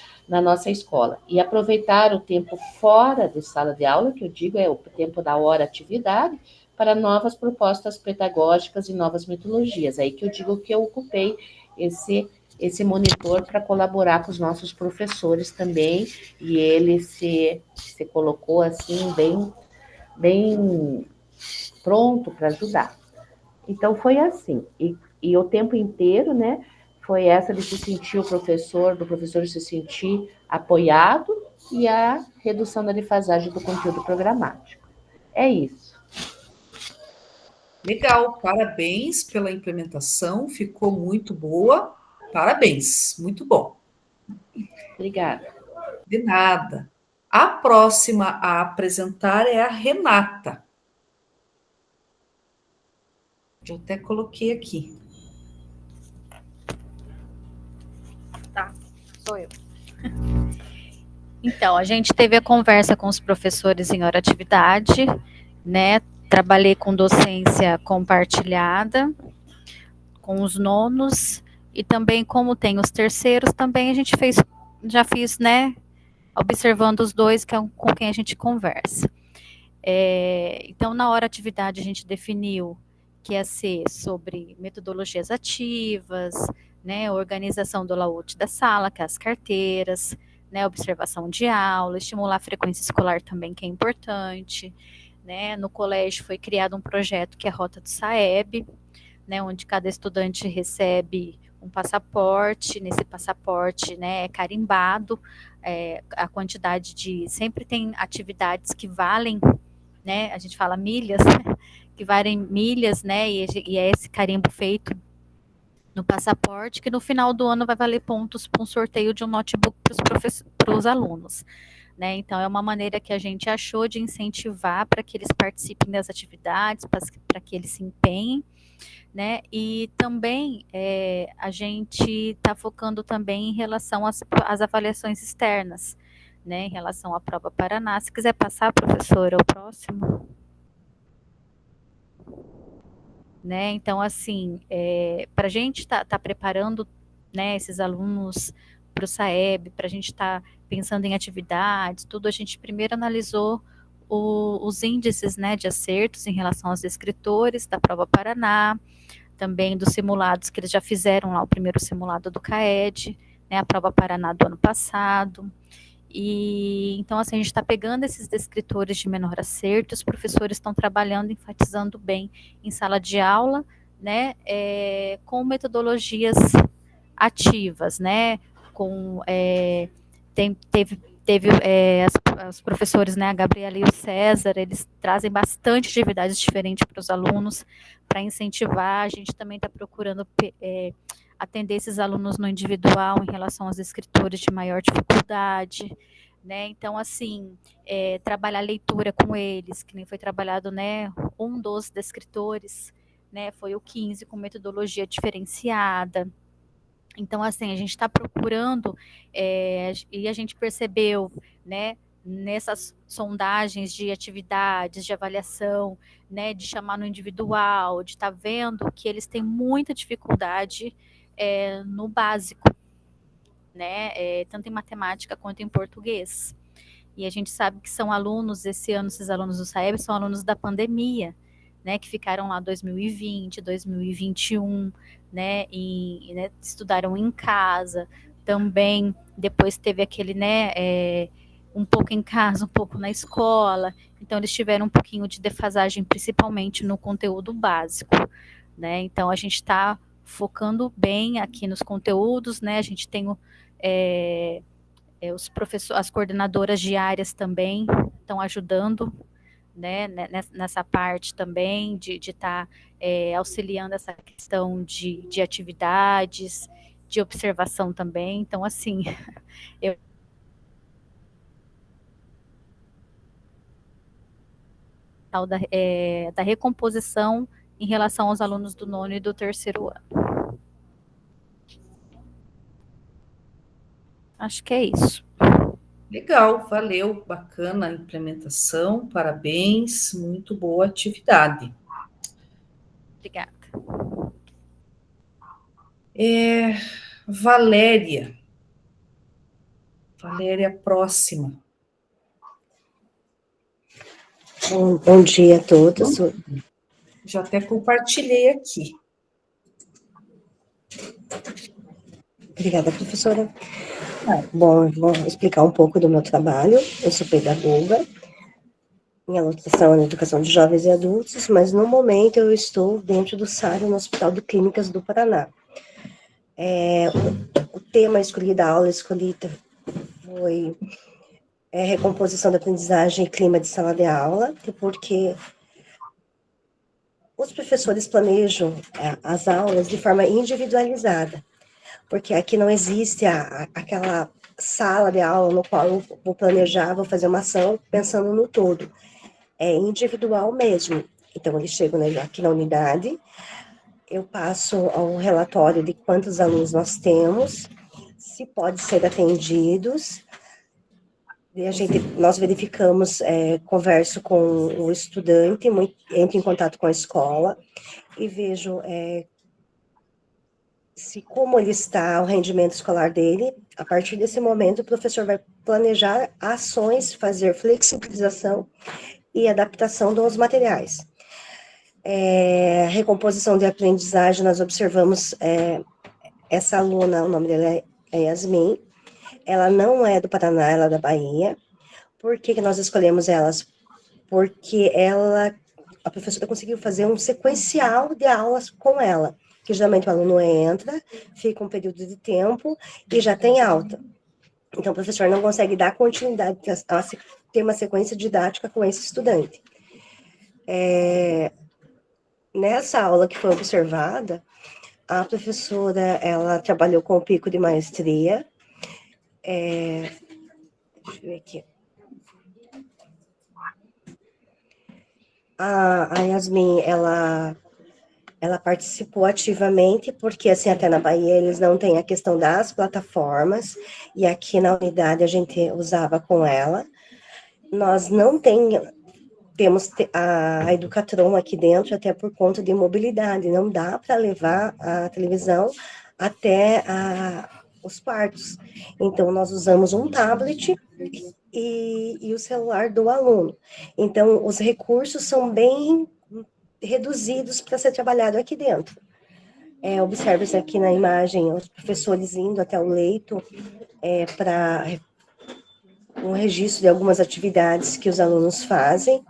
nossa escola. E aproveitar o tempo fora de sala de aula, que eu digo é o tempo da hora atividade, para novas propostas pedagógicas e novas metodologias. Aí que eu digo que eu ocupei esse monitor para colaborar com os nossos professores também, e ele se colocou assim, bem pronto para ajudar. Então, foi assim. E o tempo inteiro, né, foi essa de se sentir do professor se sentir apoiado, e a redução da defasagem do conteúdo programático. É isso. Legal, parabéns pela implementação, ficou muito boa. Parabéns, muito bom. Obrigada. De nada. A próxima a apresentar é a Renata. Eu até coloquei aqui. Tá, sou eu. Então, a gente teve a conversa com os professores em hora atividade, né? Trabalhei com docência compartilhada, com os nonos, e também, como tem os terceiros, também a gente já fiz, né? Observando os dois com quem a gente conversa. Então, na hora atividade, a gente definiu que ia ser sobre metodologias ativas, né, organização do layout da sala, que é as carteiras, né, observação de aula, estimular a frequência escolar também, que é importante, né. No colégio foi criado um projeto que é a Rota do SAEB, né, onde cada estudante recebe um passaporte, nesse passaporte, né, é carimbado, a quantidade sempre tem atividades que valem, né, a gente fala milhas, que valem milhas, né, e é esse carimbo feito no passaporte, que no final do ano vai valer pontos para um sorteio de um notebook para os alunos, né, então é uma maneira que a gente achou de incentivar para que eles participem das atividades, para que eles se empenhem, né, e também a gente está focando também em relação às avaliações externas, né, em relação à prova Paraná. Se quiser passar, professora, o próximo. Né, então, assim, para a gente tá preparando, né, esses alunos para o SAEB, para a gente estar pensando em atividades, tudo, a gente primeiro analisou os índices, né, de acertos em relação aos escritores da prova Paraná, também dos simulados que eles já fizeram lá, o primeiro simulado do CAED, né, a prova Paraná do ano passado. E então, assim, a gente está pegando esses descritores de menor acerto, os professores estão trabalhando, enfatizando bem em sala de aula, né, com metodologias ativas, né, teve os professores, né, a Gabriela e o César, eles trazem bastante atividades diferentes para os alunos, para incentivar. A gente também está procurando atender esses alunos no individual em relação aos escritores de maior dificuldade, né, então, assim, trabalhar leitura com eles, que nem foi trabalhado, né, um dos descritores, né, foi o 15, com metodologia diferenciada. Então, assim, a gente está procurando, e a gente percebeu, né, nessas sondagens de atividades, de avaliação, né, de chamar no individual, de estar vendo que eles têm muita dificuldade no básico, né, tanto em matemática quanto em português. E a gente sabe que são alunos, esse ano, esses alunos do SAEB são alunos da pandemia, né, que ficaram lá 2020, 2021, né, né, estudaram em casa, também depois teve aquele, né, um pouco em casa, um pouco na escola, então eles tiveram um pouquinho de defasagem, principalmente no conteúdo básico, né, então a gente está focando bem aqui nos conteúdos, né, a gente tem os professores, as coordenadoras diárias também estão ajudando, né, nessa parte também de estar auxiliando essa questão de atividades, de observação também. Então, assim, da recomposição em relação aos alunos do nono e do terceiro ano. Acho que é isso. Legal, valeu, bacana a implementação, parabéns, muito boa atividade. Obrigada. Valéria, próxima. Bom dia a todos. Já até compartilhei aqui. Obrigada, professora. Bom, vou explicar um pouco do meu trabalho. Eu sou pedagoga em anotação e educação de jovens e adultos, mas no momento eu estou dentro do SARA, no Hospital de Clínicas do Paraná. O tema escolhido, a aula escolhida foi recomposição da aprendizagem e clima de sala de aula, porque os professores planejam as aulas de forma individualizada, porque aqui não existe aquela sala de aula no qual eu vou planejar, vou fazer uma ação pensando no todo. É individual mesmo. Então, eles chegam aqui na unidade, eu passo um relatório de quantos alunos nós temos, se pode ser atendidos, e nós verificamos, converso com o estudante, entro em contato com a escola e vejo como ele está, o rendimento escolar dele. A partir desse momento, o professor vai planejar ações, fazer flexibilização e adaptação dos materiais. Recomposição de aprendizagem, nós observamos essa aluna, o nome dela é Yasmin, ela não é do Paraná, ela é da Bahia. Por que nós escolhemos elas? Porque a professora conseguiu fazer um sequencial de aulas com ela, que geralmente o aluno entra, fica um período de tempo e já tem alta. Então, o professor não consegue dar continuidade, ter uma sequência didática com esse estudante. Nessa aula que foi observada, a professora, ela trabalhou com o pico de maestria. Deixa eu ver aqui. A Yasmin, ela participou ativamente, porque, assim, até na Bahia, eles não têm a questão das plataformas, e aqui na unidade a gente usava com ela. Nós não temos a Educatron aqui dentro, até por conta de mobilidade, não dá para levar a televisão até os quartos. Então, nós usamos um tablet e o celular do aluno. Então, os recursos são bem reduzidos para ser trabalhado aqui dentro. Observa-se aqui na imagem os professores indo até o leito para um registro de algumas atividades que os alunos fazem.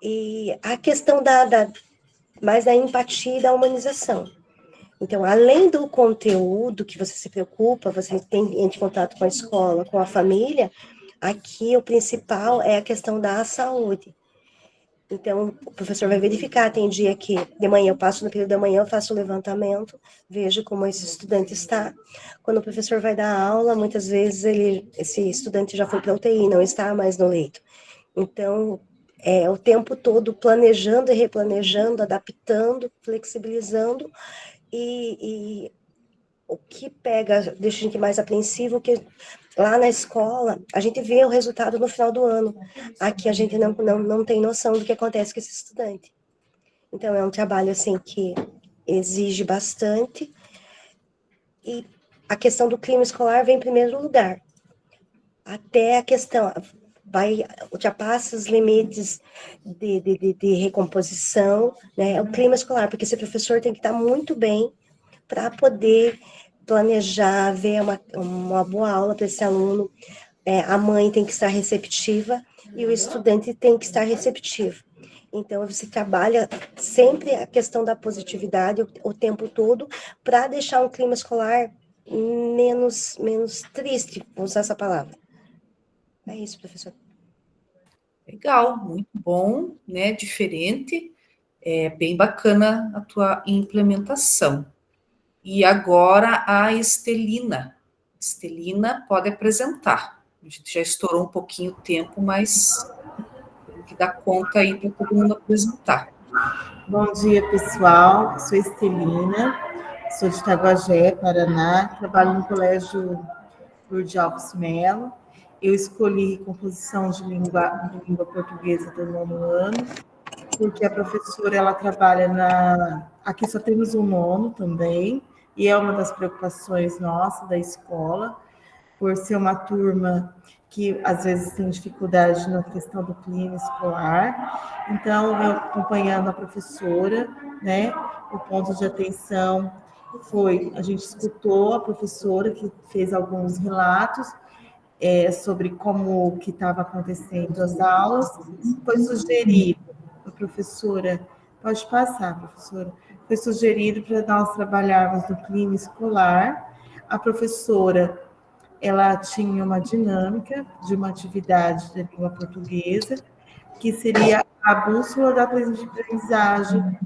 E a questão mais da empatia e da humanização. Então, além do conteúdo que você se preocupa, você entra em contato com a escola, com a família, aqui o principal é a questão da saúde. Então, o professor vai verificar, tem dia que de manhã eu passo, no período da manhã eu faço o levantamento, vejo como esse estudante está. Quando o professor vai dar aula, muitas vezes esse estudante já foi para a UTI, não está mais no leito. Então, o tempo todo planejando e replanejando, adaptando, flexibilizando, e o que deixa a gente mais apreensivo, que lá na escola, a gente vê o resultado no final do ano. Aqui a gente não tem noção do que acontece com esse estudante. Então, é um trabalho, assim, que exige bastante, e a questão do clima escolar vem em primeiro lugar. Até a questão ultrapassa os limites de recomposição, né? O clima escolar, porque esse professor tem que estar muito bem para poder planejar, ver uma boa aula para esse aluno. A mãe tem que estar receptiva e o estudante tem que estar receptivo. Então, você trabalha sempre a questão da positividade o tempo todo para deixar um clima escolar menos triste, vou usar essa palavra. É isso, professor. Legal, muito bom, né? Diferente, bem bacana a tua implementação. E agora a Estelina. Estelina pode apresentar. A gente já estourou um pouquinho o tempo, mas tem que dar conta aí para todo mundo apresentar. Bom dia, pessoal. Sou Estelina, sou de Itaguajé, Paraná, trabalho no Colégio Lourdes Alves Melo. Eu escolhi composição de língua portuguesa do 9º ano, porque a professora, ela trabalha aqui só temos um 9º também, e é uma das preocupações nossas da escola, por ser uma turma que às vezes tem dificuldade na questão do clima escolar. Então, eu acompanhando a professora, né, o ponto de atenção foi, a gente escutou a professora que fez alguns relatos, sobre como que estava acontecendo as aulas, foi sugerido, a professora, pode passar, professora, foi sugerido para nós trabalharmos no clima escolar. A professora ela tinha uma dinâmica de uma atividade de língua portuguesa, que seria a bússola da aprendizagem,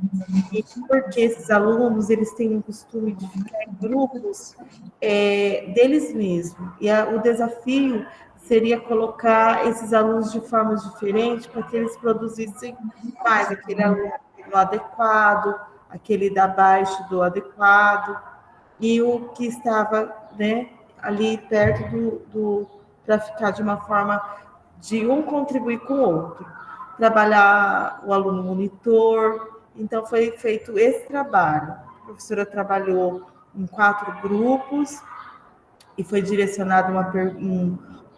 e porque esses alunos eles têm o costume de ficar em grupos deles mesmos, e o desafio seria colocar esses alunos de formas diferentes para que eles produzissem mais, aquele aluno no adequado, aquele da baixo do adequado, e o que estava, né, ali perto para ficar de uma forma de um contribuir com o outro. Trabalhar o aluno monitor, então foi feito esse trabalho. A professora trabalhou em 4 grupos e foi direcionado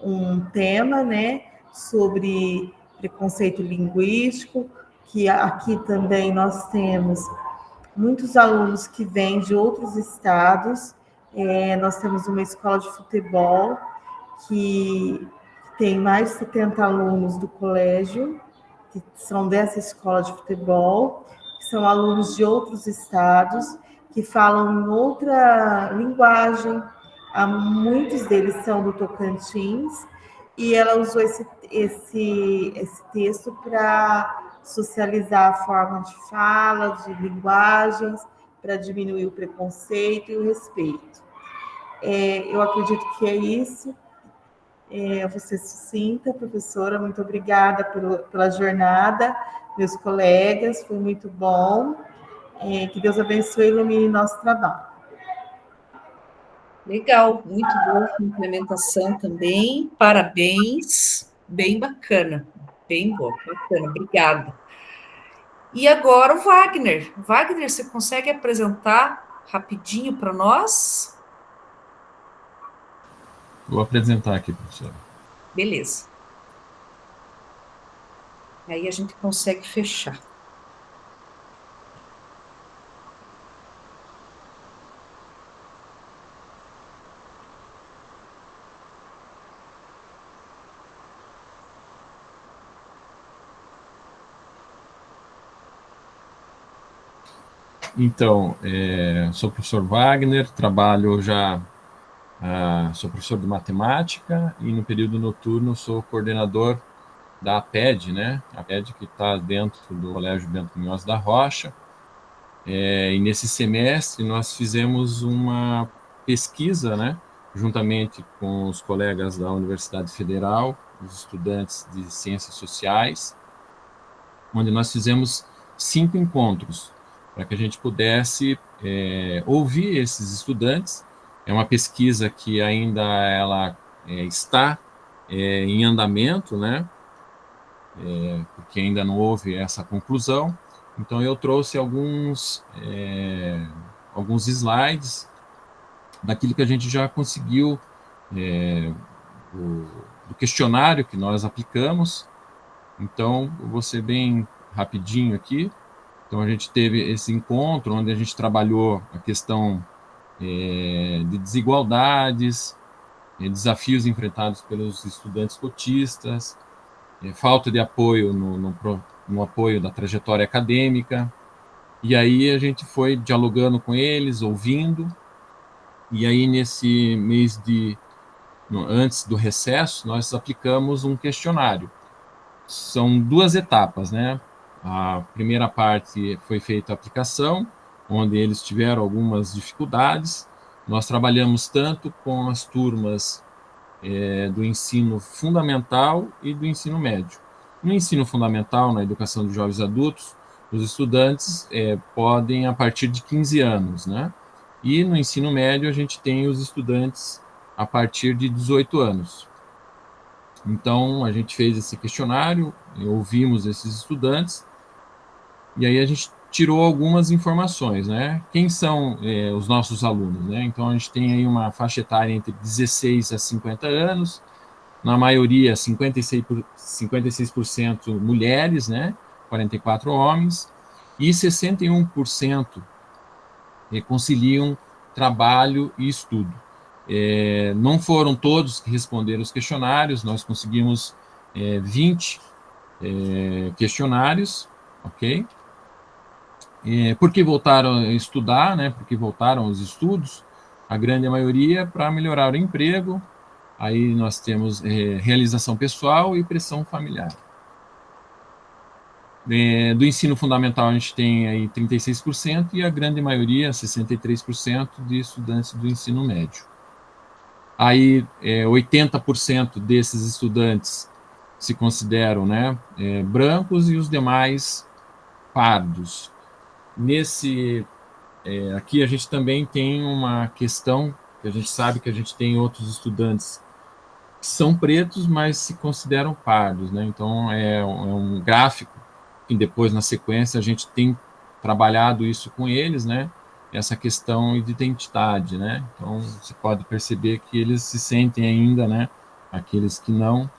um tema, né, sobre preconceito linguístico, que aqui também nós temos muitos alunos que vêm de outros estados. Nós temos uma escola de futebol que tem mais de 70 alunos do colégio, que são dessa escola de futebol, que são alunos de outros estados, que falam em outra linguagem. Muitos deles são do Tocantins, e ela usou esse texto para socializar a forma de fala, de linguagens, para diminuir o preconceito e o respeito. Eu acredito que é isso. Você sucinta, professora, muito obrigada pela jornada, meus colegas, foi muito bom. Que Deus abençoe e ilumine nosso trabalho. Legal, muito boa a implementação também, parabéns, bem bacana, bem boa, bacana, obrigada. E agora o Wagner. Wagner, você consegue apresentar rapidinho para nós? Vou apresentar aqui, professora. Beleza. Aí a gente consegue fechar. Então, sou o professor Wagner, trabalho já, sou professor de matemática e no período noturno sou coordenador da APED, né? A APED que está dentro do Colégio Bento Munhoz da Rocha. E nesse semestre nós fizemos uma pesquisa, né? Juntamente com os colegas da Universidade Federal, os estudantes de Ciências Sociais, onde nós fizemos 5 encontros, para que a gente pudesse ouvir esses estudantes. É uma pesquisa que ainda ela está em andamento, né? Porque ainda não houve essa conclusão. Então eu trouxe alguns slides daquilo que a gente já conseguiu do questionário que nós aplicamos. Então eu vou ser bem rapidinho aqui. Então, a gente teve esse encontro onde a gente trabalhou a questão de desigualdades, desafios enfrentados pelos estudantes cotistas, falta de apoio no apoio da trajetória acadêmica. E aí a gente foi dialogando com eles, ouvindo. E aí, nesse mês antes do recesso, nós aplicamos um questionário. São 2 etapas, né? A primeira parte foi feita a aplicação, onde eles tiveram algumas dificuldades. Nós trabalhamos tanto com as turmas do ensino fundamental e do ensino médio. No ensino fundamental, na educação de jovens adultos, os estudantes podem a partir de 15 anos, né? E no ensino médio a gente tem os estudantes a partir de 18 anos. Então, a gente fez esse questionário, ouvimos esses estudantes, e aí a gente tirou algumas informações, né? Quem são os nossos alunos, né? Então, a gente tem aí uma faixa etária entre 16 a 50 anos, na maioria 56% mulheres, né? 44 homens, e 61% conciliam trabalho e estudo. Não foram todos que responderam os questionários, nós conseguimos 20 questionários, ok? Por que voltaram a estudar, né? Porque voltaram aos estudos, a grande maioria para melhorar o emprego, Aí nós temos realização pessoal e pressão familiar. Do ensino fundamental, a gente tem aí 36% e a grande maioria, 63%, de estudantes do ensino médio. Aí, 80% desses estudantes se consideram, né, brancos e os demais pardos. Aqui a gente também tem uma questão, que a gente sabe que a gente tem outros estudantes que são pretos, mas se consideram pardos, né? Então, é um gráfico, e depois, na sequência, a gente tem trabalhado isso com eles, né? Essa questão de identidade, né? Então, você pode perceber que eles se sentem ainda, né? Aqueles que não,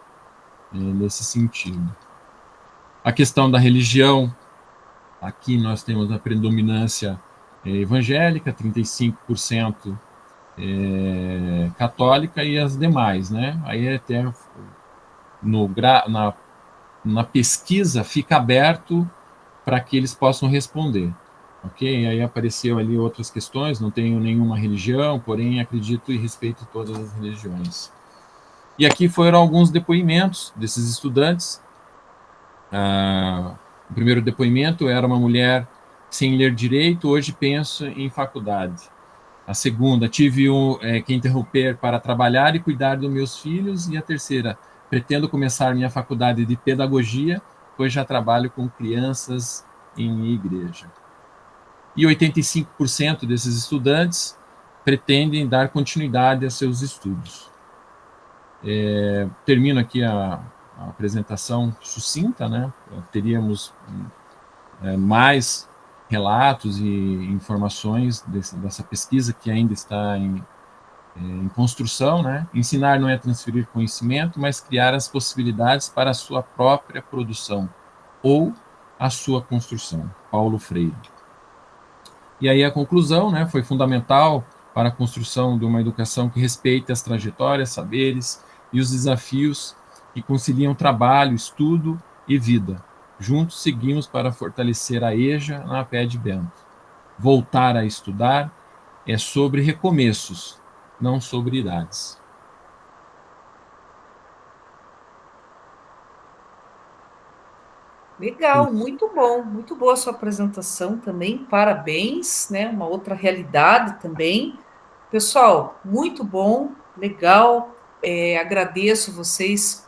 nesse sentido. A questão da religião, aqui nós temos a predominância evangélica, 35% católica e as demais, né? Aí até na pesquisa fica aberto para que eles possam responder, ok? Aí apareceu ali outras questões, não tenho nenhuma religião, porém acredito e respeito todas as religiões. E aqui foram alguns depoimentos desses estudantes. O primeiro depoimento era uma mulher sem ler direito, hoje penso em faculdade. A segunda, tive que interromper para trabalhar e cuidar dos meus filhos. E a terceira, pretendo começar minha faculdade de pedagogia, pois já trabalho com crianças em igreja. E 85% desses estudantes pretendem dar continuidade a seus estudos. Termino aqui a apresentação sucinta, né? Teríamos mais relatos e informações dessa pesquisa que ainda está em construção, né? Ensinar não é transferir conhecimento, mas criar as possibilidades para a sua própria produção ou a sua construção. Paulo Freire. E aí a conclusão, né? Foi fundamental para a construção de uma educação que respeite as trajetórias, saberes e os desafios que conciliam trabalho, estudo e vida. Juntos seguimos para fortalecer a EJA na Pé de Bento. Voltar a estudar é sobre recomeços, não sobre idades. Legal, muito bom, muito boa a sua apresentação também, parabéns, né? Uma outra realidade também. Pessoal, muito bom, legal. Agradeço vocês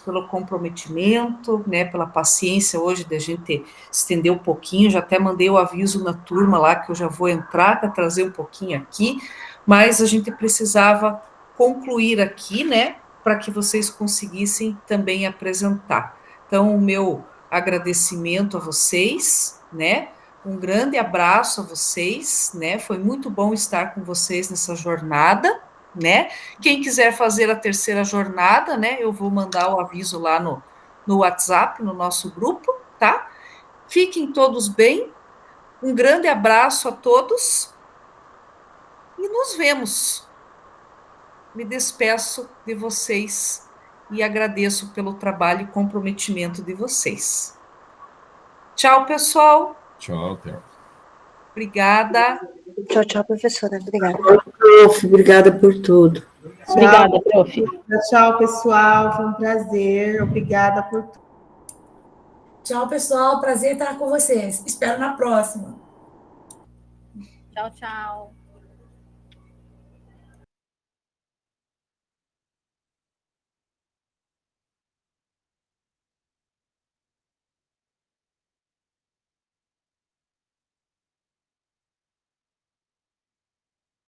pelo comprometimento, né, pela paciência hoje da gente estender um pouquinho. Já até mandei o aviso na turma lá que eu já vou entrar para trazer um pouquinho aqui, mas a gente precisava concluir aqui, né, para que vocês conseguissem também apresentar. Então, o meu agradecimento a vocês, né? Um grande abraço a vocês, né? Foi muito bom estar com vocês nessa jornada, né? Quem quiser fazer a terceira jornada, né? Eu vou mandar o aviso lá no WhatsApp, no nosso grupo, tá? Fiquem todos bem. Um grande abraço a todos e nos vemos. Me despeço de vocês e agradeço pelo trabalho e comprometimento de vocês. Tchau, pessoal. Tchau, Theo. Obrigada. Tchau, tchau, professora. Obrigada. Prof, obrigada por tudo. Obrigada, prof. Tchau, pessoal. Foi um prazer. Obrigada por tudo. Tchau, pessoal. Prazer estar com vocês. Espero na próxima. Tchau, tchau.